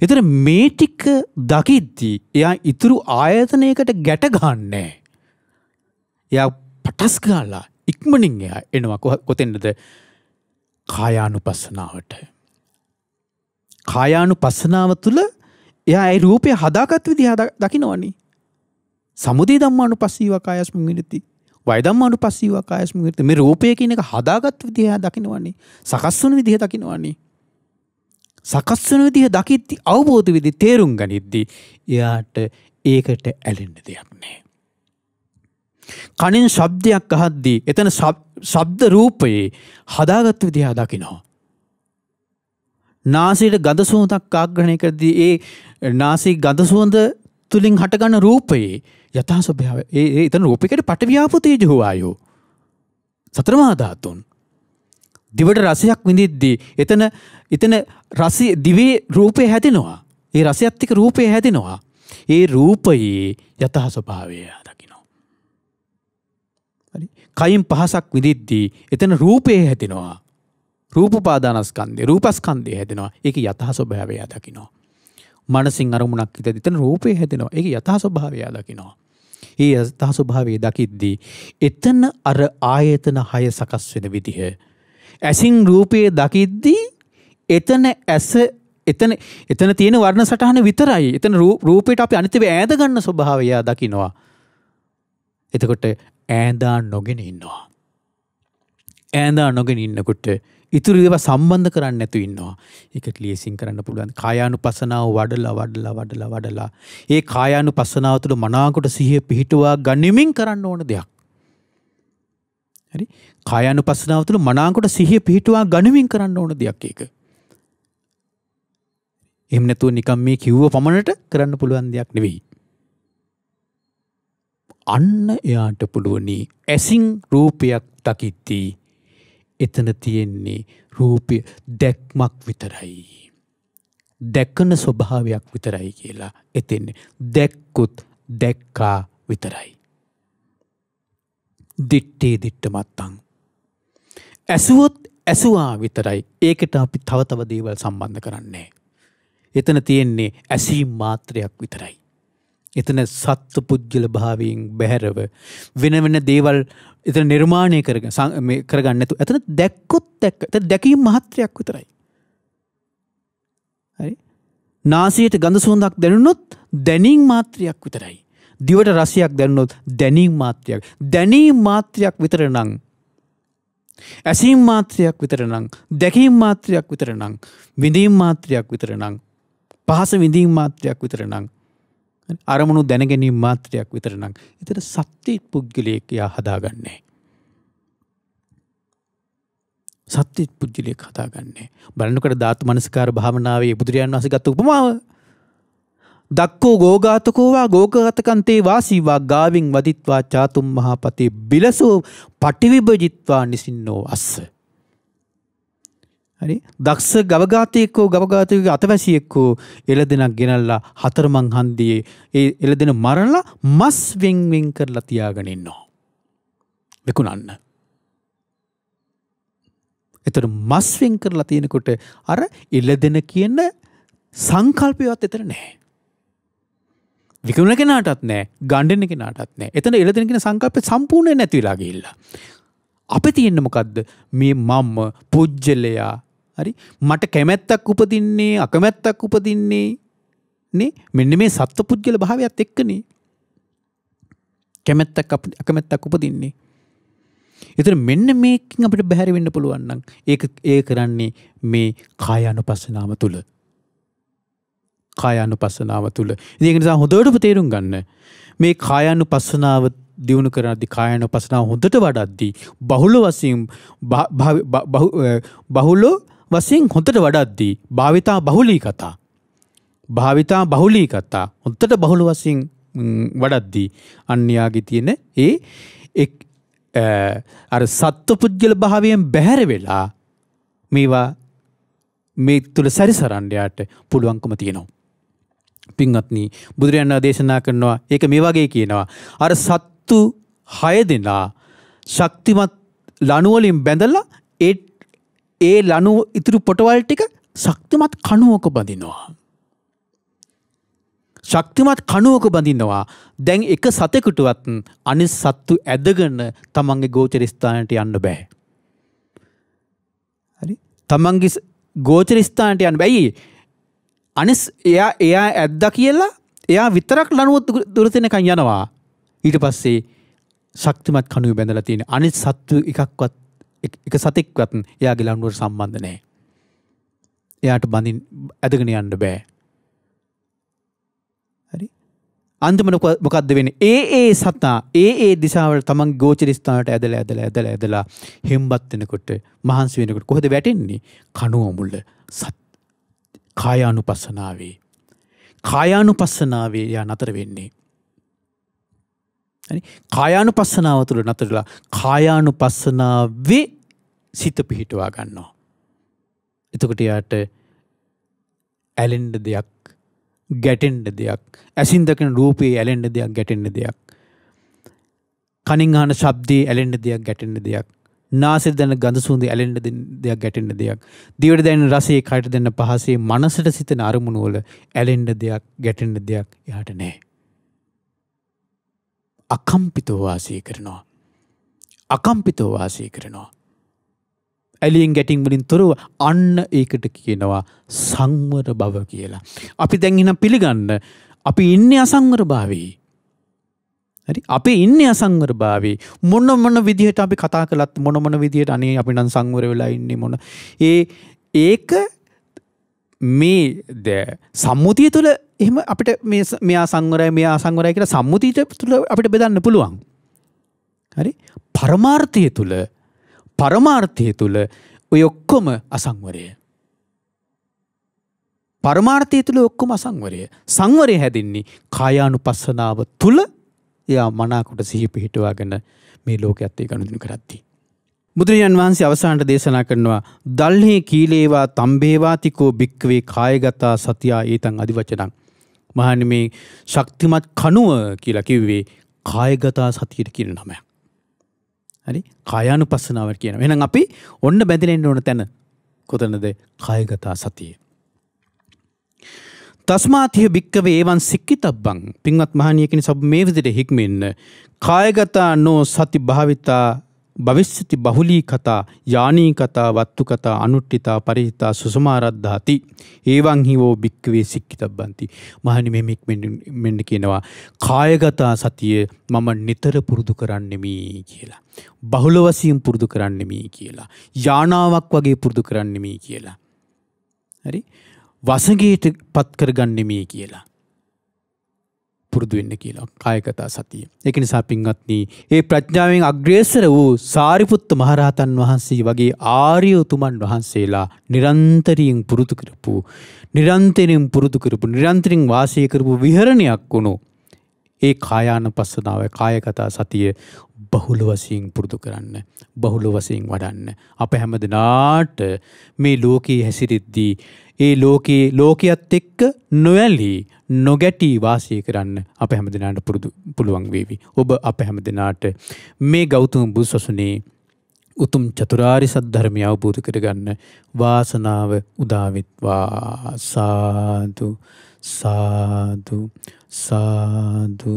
ඒතර මේ ටික දකිද්දී එයා ඉතුරු ආයතනයකට ගැට ගන්නෑ. එයා පටස් ගාලා ඉක්මනින් එයා එනවා කොතෙන්ද? කායානුපස්සනාවට. කායානුපස්සනාව තුළ එයා ඒ රූපය හදාගත් විදිහ දකින්නවනේ. සමුදය ධම්මානුපස්සීව කායස්මින් විහෙරති. වය ධම්මානුපස්සීව කායස්මින් විහෙරති. මේ රූපය කියන එක හදාගත් විදිහ දකින්නවනේ. සකස් වන විදිහ දකින්නවනේ. සකස් වන විදිහ දකිද්දි අවබෝධ විදි තේරුම් ගනිද්දි එයාට ඒකට ඇලෙන්න දෙයක් නැහැ. කනින් ශබ්දයක් අහද්දී එතන ශබ්ද රූපයේ හදාගත් විදිහ දකිනවා. නාසයට ගඳ සුවඳක් ආග්‍රහණය කරද්දී ඒ නාසී ගඳ සුවඳ තුලින් හටගන්න රූපයේ යථා ස්වභාවය එතන රූපයකට පඨවි ආපෝ තේජෝ වායෝ සතර මහා ධාතුන්. දිවට රසයක් විඳිද්දී එතන රසය දිවේ රූපේ හැදෙනවා. ඒ රසයත් එක්ක රූපේ හැදෙනවා. ඒ රූපයේ යථා ස්වභාවය දකිනවා. හරි. කයින් පහසක් විඳිද්දී එතන රූපේ හැදෙනවා. රූපපාදානස්කන්ධය රූපස්කන්ධය හැදෙනවා. ඒකේ යථා ස්වභාවය දකිනවා. මනසින් අරමුණක් හිතද්දී එතන රූපේ හැදෙනවා. ඒකේ යථා ස්වභාවය දකිනවා. ඒ යථා ස්වභාවය දකිද්දී එතන අර ආයතන 6 සකස් වෙන විදිහ ඇසින් රූපයේ දකිද්දී එතන ඇස එතන තියෙන වර්ණ සටහන විතරයි. එතන රූපයට අපි අනිත්‍යව ඈඳ ගන්න ස්වභාවය දකිනවා. එතකොට ඈඳා නොගෙන ඉන්නවා. ඈඳා නොගෙන ඉන්නකොට ඉතුරු ඒවා සම්බන්ධ කරන්නේ නැතු ඉන්නවා. ඒකට ලියසින් කරන්න පුළුවන්. කායානුපස්සනාව වඩලා ඒ කායානුපස්සනාව තුළ මනාවකට සිහිය පිහිටුවා ගනිමින් කරන්න ඕන දෙයක්. හරි. කායානුපස්සනාව තුළ මනාවකට සිහිය පිහිටුවා ගනිමින් කරන්න ඕන දෙයක් ඒක. එහෙම නැතුව නිකම් මේ කිව්ව පමණට කරන්න පුළුවන් දෙයක් නෙවෙයි. අන්න එයාට පුළුවනි ඇසින් රූපයක් දකිද්දී එතන තියෙන්නේ රූපය දැක්මක් විතරයි. දැකන ස්වභාවයක් විතරයි කියලා එතෙන්නේ. දැක්කොත් දැක්කා විතරයි. දිත්තේ දිත්ත මත්තං. ඇසුවොත් ඇසුවා විතරයි. ඒකට අපි තව දේවල් සම්බන්ධ කරන්නේ. එතන තියෙන්නේ ඇසීම් මාත්‍රයක් විතරයි. එතන සත්ත්ව පුජ්‍යල භාවයෙන් බැහැරව වෙන දේවල් එතන නිර්මාණය කරගන්න නැතු. එතන දැක්කොත් දැක්ක. එතන දැකීම මාත්‍රයක් විතරයි. හරි. නාසයට ගඳ සුවඳක් දැනුනොත් දැනීම මාත්‍රයක් විතරයි. දිවට රසයක් දැනුනොත් දැනීම මාත්‍රයක්. දැනීම මාත්‍රයක් විතර නම් ඇසීම් මාත්‍රයක් විතර නම් දැකීම මාත්‍රයක් විතර නම් විඳීම් මාත්‍රයක් විතර නම් පහස විඳීම් මාත්‍රයක් විතර නම් අරමුණු දැනගැනීම මාත්‍රයක් විතර නම් එතන සත්‍ය පුද්ගලයෙක් යා හදාගන්නේ. සත්‍ය පුද්ගලයෙක් හදාගන්නේ. බලනකොට ධාතු මනස්කාර භාවනාවේ බුදුරජාණන් වහන්සේ ගත්ත උපමාව දක්කෝ ගෝඝාතකෝවා ගෝඝාතකන්තේ වාසීවා ගාවින් වදිත්වා චාතුම් මහපතේ බිලසෝ පටිවිභජිත්වා නිසින්නෝ අස්ස. හරි. දක්ෂ ගවඝාතයෙක්කෝ ගවඝාතයෙක් අතවැසියෙක්කෝ එළදෙනක් ගෙනල්ලා හතරමං හන්දියේ ඒ එළදෙන මරලා මස් වෙන් කරලා තියාගෙන ඉන්නවා. විකුණන්න. ඒතර මස් වෙන් කරලා තියෙනකොට අර එළදෙන කියන සංකල්පයවත් එතන නැහැ. විකුණන කෙනාටත් නැහැ, ගණ්ඩෙන කෙනාටත් නැහැ. එතන එළදෙන කියන සංකල්පය සම්පූර්ණයෙන් නැති වෙලා ගිහිල්ලා. අපේ තියෙන්නේ මොකද්ද? මේ මම පුජ්‍යලයා හරි මට කැමැත්තක් උපදින්නේ අකමැත්තක් උපදින්නේ නේ මෙන්න මේ සත්පුද්ගල භාවයත් එක්කනේ කැමැත්තක් අකමැත්තක් උපදින්නේ. ඒතර මෙන්න මේකෙන් අපිට බැහැර වෙන්න පුළුවන් නම් ඒක කරන්නේ මේ කායානුපස්සනාව තුළ. කායානුපස්සනාව තුළ. ඉතින් ඒක නිසා හොඳට තේරුම් ගන්න මේ කායානුපස්සනාව දියුණු කරද්දී කායානුපස්සනාව හොඳට වඩද්දී බහුල වශයෙන් වශයෙන් හොඳට වඩද්දී භාවිතා බහුලී කතා හොඳට බහුල වශයෙන් වඩද්දී අන්‍යයාගේ තියෙන අර සත්පුද්ගල භාවයෙන් බැහැර වෙලා මේවා මේ තුල සැරිසරන්න යාට පුළුවන්කම තියෙනවා. පින්වත්නි බුදුරජාණන් දේශනා කරනවා ඒක මේ වගේ කියනවා අර සත්තු 6 දෙනා ශක්තිමත් ලණු වලින් බැඳලා ඒ ලණු ඉතුරු පොටවල් ටික ශක්තිමත් කණුවක බඳිනවා. ශක්තිමත් කණුවක බඳිනවා. දැන් එක සතෙකුටවත් අනිත් සත්තු ඇදගෙන තමන්ගේ ගෝචර ස්ථානයට යන්න බෑ. හරි? තමන්ගේ ගෝචර ස්ථානයට යන්න බෑ. අනිත් එයා ඇද්දා කියලා එයා විතරක් ලනුව දුරතෙනකන් යනවා. ඊට පස්සේ ශක්තිමත් කණුවේ බැඳලා තියෙන අනිත් සත්තු එකක්වත් එක සතෙක්වත් එයාගේ ලනුවට සම්බන්ධ නැහැ. එයාට බඳින් ඇදගෙන යන්න බෑ. හරි? අන්තිමට මොකද්ද වෙන්නේ? ඒ සතා ඒ දිශාවල තමන් ගෝචර ස්ථානට ඇදලා හෙම්බත් වෙනකොට මහන්සි වෙනකොට කොහෙද වැටෙන්නේ? කණුව මුල. කායානුපස්සනාවේ යා නතර වෙන්නේ. හරි? කායානුපස්සනාව තුළ නතරලා කායානුපස්සනාවේ සිත පිහිටවා ගන්නවා. එතකොට යාට ඇලෙන්න දෙයක්, ගැටෙන්න දෙයක්, ඇසින් දකින රූපේ ඇලෙන්න දෙයක්, ගැටෙන්න දෙයක්, කනින් අහන ශබ්දේ ඇලෙන්න දෙයක්, ගැටෙන්න දෙයක්, නාසයෙන් දැනෙන ගඳ සුවඳ ඇලෙන්න දෙයක්, ගැටෙන්න දෙයක්, දිවට දැනෙන රසයේ, කයට දැනෙන පහසේ, මනසට සිතන අරමුණු වල ඇලෙන්න දෙයක්, ගැටෙන්න දෙයක් එයාට නැහැ. අකම්පිතව වාසය කරනවා. ඇලියෙන් ගැටින් වලින් තොරව අන්න ඒකට කියනවා සංවර බව කියලා. අපි දැන් එහෙනම් පිළිගන්න අපි ඉන්නේ අසංවර භාවයේ. හරි? අපි ඉන්නේ අසංවර භාවයේ. මොන විදිහට අපි කතා කළත් මොන විදිහට අනේ අපි නම් සංවර වෙලා ඉන්නේ ඒක මේ සම්මුතිය තුළ එහෙම අපිට මෙයා සංවරයි මෙයා අසංවරයි කියලා සම්මුතිය තුළ අපිට බෙදන්න පුළුවන්. හරි? පරමාර්ථය තුළ ඔය ඔක්කොම අසංවරය. පරමාර්ථය තුළ ඔක්කොම අසංවරය. සංවරය හැදින්නේ කායානුපස්සනාව තුළ එයා මනාකොට සිහි පිහිටවාගෙන මේ ලෝකයත් ඒ ගනුදෙනු කරද්දී. බුදුරජාන් වහන්සේ අවසානට දේශනා කරනවා දල්හි කීලේවා තම්බේවාතිකෝ භික්කවේ කායගතා සතියා ඒතං අදිවචනං. මහණනි මේ ශක්තිමත් කණුව කියලා කිව්වේ කායගතා සතියට කියන නමයක්. හරි? කායානුපස්සනාවට කියනවා. එහෙනම් අපි ඔන්න බැඳෙන්න ඉන්න ඕන තැන කොතනද? කායගතා සතිය. තස්මාතිය භික්කවේ එවං සික්කිතබ්බං. පින්වත් මහණියකිනි සබ් මේ විදිහට හික්මෙන්න. කායගතා නෝ සති භාවිතා භවිෂ්‍යති බහුලී කතා යානී කතා වත්තු කතා අනුට්ඨිතා පරිහිතා සුසමාරද්ධාති එවං හිවෝ භික්කවේ සික්කිතබ්බන්ති. මහණනි මේ මෙන්න කියනවා කායගතා සතිය මම නිතර පුරුදු කරන්නෙමි කියලා. බහුල වශයෙන් පුරුදු කරන්නෙමි කියලා. යානාවක් වගේ පුරුදු කරන්නෙමි කියලා. හරි? වසඟයට පත් කරගන්නෙමි කියලා. පුරුදු වෙන්න කියලා කායගතා සතිය. ඒක නිසා පින්වත්නි මේ ප්‍රඥාවෙන් අග්‍රේසර වූ සාරිපුත්ත මහරහතන් වහන්සේ වගේ ආර්ය උතුමන් වහන්සේලා නිරන්තරයෙන් පුරුදු කරපු නිරන්තරයෙන් වාසය කරපු විහරණයක් වුණු ඒ කායානුපස්සනාව කායගතා සතිය බහුල වශයෙන් පුරුදු කරන්න, බහුල වශයෙන් වඩන්න. අප හැමදෙනාට මේ ලෝකයේ හැසිරෙද්දී ඒ ලෝකයේත් එක්ක නොඇලී නොගැටී වාසය කරන්න අප හැමදෙනාට පුළුවන් වේවි. ඔබ අප හැමදෙනාට මේ ගෞතම බුදුසසුනේ උතුම් චතුරාර්ය සත්‍ය ධර්මය අවබෝධ කරගන්න වාසනාව උදා වෙත්වා. සාදු සාදු සාදු.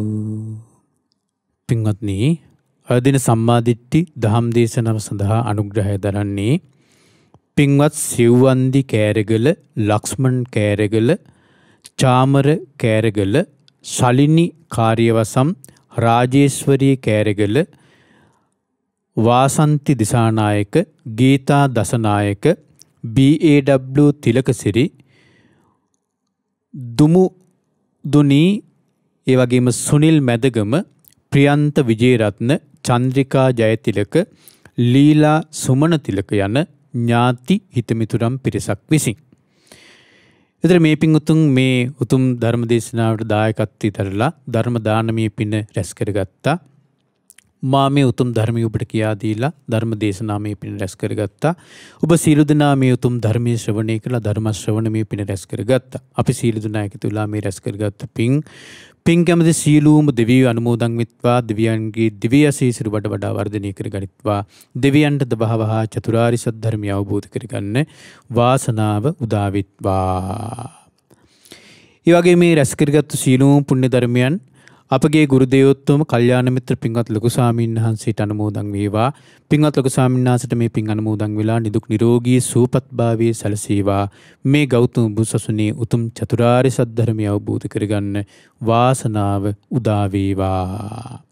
පින්වත්නි, අදින සම්මාදිට්ඨි දහම් දේශනාව සඳහා අනුග්‍රහය දරන්නේ පින්වත් සිව්වන්දි කෑරගල, ලක්ෂ්මන් කෑරගල, චාමර කෑරගල, ශලිනි කාර්යවසම්, රාජේශ්වරී කෑරගල, වාසන්ති දිසානායක, ගීතා දසනායක, BAW තිලකසිරි, දුමු දුනී, ඒ වගේම සුනිල් මැදගම, ප්‍රියන්ත විජේරත්න, චන්ද්‍රිකා ජයතිලක, ලීලා සුමන තිලක යන ඥාති හිතමිතුරම් පිරිසක් විසින්. එතන මේ පින්වතුන් මේ උතුම් ධර්ම දේශනාවට දායකත්වයේ දරලා ධර්ම දානමය පින රැස් කරගත්තා. මා මේ උතුම් ධර්මය ඔබට කියා දීලා ධර්ම දේශනාමය පින රැස් කරගත්තා. ඔබ සීල දෙනා මේ උතුම් ධර්මයේ ශ්‍රවණය කළා, ධර්ම ශ්‍රවණමය පින රැස් කරගත්තා. අපි සීල දෙනා එකතු වෙලා මේ රැස් කරගත්ත පින් පින් කැමති සීලූම දෙවියෝ අනුමෝදන් වෙත්වා. දෙවියන්ගේ දිව්‍ය ආශීර්වාද වඩ වඩා වර්ධනය කර ගනිත්වා. දෙවියන්ට වහවහ චතුරාර්ය සත්‍ය ධර්මය අවබෝධ කරගන්න වාසනාව උදා වෙත්වා. ඒ වගේ මේ රැස් කරගත්තු සීලූම පුණ්‍ය ධර්මයන් අපගේ ගුරු දේවෝත්තම කල්යාණ මිත්‍ර පින්වත් ලොකු ස්වාමීන් වහන්සේට අනුමෝදන් වේවා. පින්වත් ලොකු ස්වාමීන් වහන්සේට මේ පින් අනුමෝදන් වෙලා නිදුක් නිරෝගී සුවපත් භාවයේ සැලසේවා. මේ ගෞතම බුදුසසුනේ උතුම් චතුරාර්ය සත්‍ය ධර්මය අවබෝධ කරගන්න වාසනාව උදා වේවා.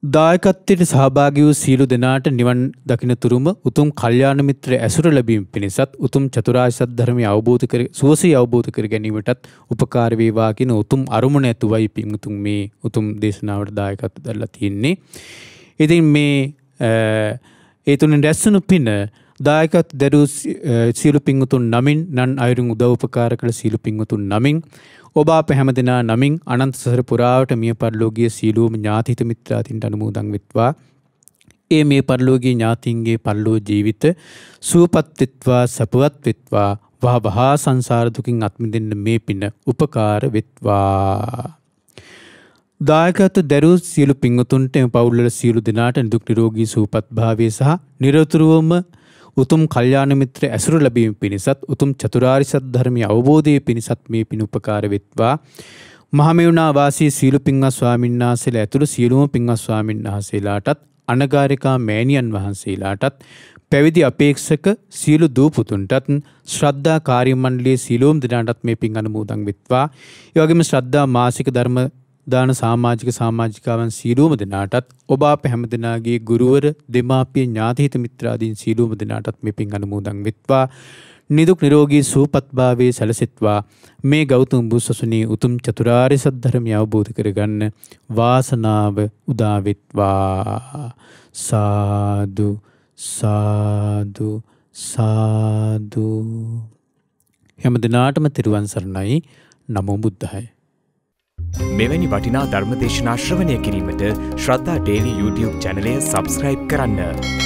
දායකත්වයට සහභාගී වූ සීල දෙනාට නිවන් දකින තුරුම උතුම් කල්යාණ මිත්‍ර ඇසුර ලැබීම පිණිසත් උතුම් චතුරාර්ය සත්‍ය ධර්මය අවබෝධ කර සුවසේ අවබෝධ කර ගැනීමටත් උපකාර වේවා කියන උතුම් අරුමුණ ඇතුවයි පින්තුන් මේ උතුම් දේශනාවට දායකත්ව දරලා තියෙන්නේ. ඉතින් මේ ඒ තුنين රැස්වුණු පින දායකත්ව දරූ සීල පින්තුන් නමින් නන් අයුරින් උදව් උපකාර කළ සීල පින්තුන් නමින් ඔබ අප හැමදෙනා නමින් අනන්ත සසර පුරාවට මිය පරලෝකීය සීලෝම ඥාතිත මිත්‍රාදීන්ට අනුමෝදන් වෙත්වා. ඒ මේ පරලෝකීය ඥාතීන්ගේ පරලෝ ජීවිත සුවපත් වෙත්වා, සපවත් වෙත්වා, වහවහා සංසාර දුකින් අත් මිදෙන්න මේ පින උපකාර වෙත්වා. දායකත්ව දරූ සීල පින්වතුන්ට එම පවුල්වල සීල දෙනාට නිදුක් නිරෝගී සුවපත් භාවය සහ නිරතුරුවම උතුම් කල්යාණ මිත්‍ර ඇසුර ලැබීම පිණිසත් උතුම් චතුරාර්ය සත්‍ය ධර්මයේ අවබෝධය පිණිසත් මේ පින උපකාර වෙත්වා. මහමෙවුනා වාසී සීල පින්වත් ස්වාමීන් වහන්සේලා ඇතුළු සියලුම පින්වත් ස්වාමීන් වහන්සේලාටත් අනගාരികා මෑණියන් වහන්සේලාටත් පැවිදි අපේක්ෂක සීල දූපුතුන්ටත් ශ්‍රද්ධා කාර්ය මණ්ඩලයේ සීලෝම දිනාටත් මේ පින් අනුමෝදන් වෙත්වා. ඒ වගේම ශ්‍රද්ධා මාසික ධර්ම දාන සමාජිකාවන් සීලෝම දෙනාටත් ඔබ අප හැම දෙනාගේ ගුරුවර දෙමාපිය ඥාතිහිත මිත්‍රාදීන් සීලෝම දෙනාටත් මේ පින් අනුමෝදන් වෙත්වා. නිදුක් නිරෝගී සුවපත් භාවයේ සැලසෙත්වා. මේ ගෞතම බුදුසසුනේ උතුම් චතුරාර්ය සත්‍ය ධර්මය අවබෝධ කරගන්න වාසනාව උදා වෙත්වා. සාදු සාදු සාදු. හැම දිනාටම තෙරුවන් සරණයි. නමෝ බුද්ධාය. මෙවැනි වටිනා ධර්ම දේශනා ශ්‍රවණය කිරීමට ශ්‍රද්ධා ඩේලි YouTube චැනලය සබ්ස්ක්‍රයිබ් කරන්න.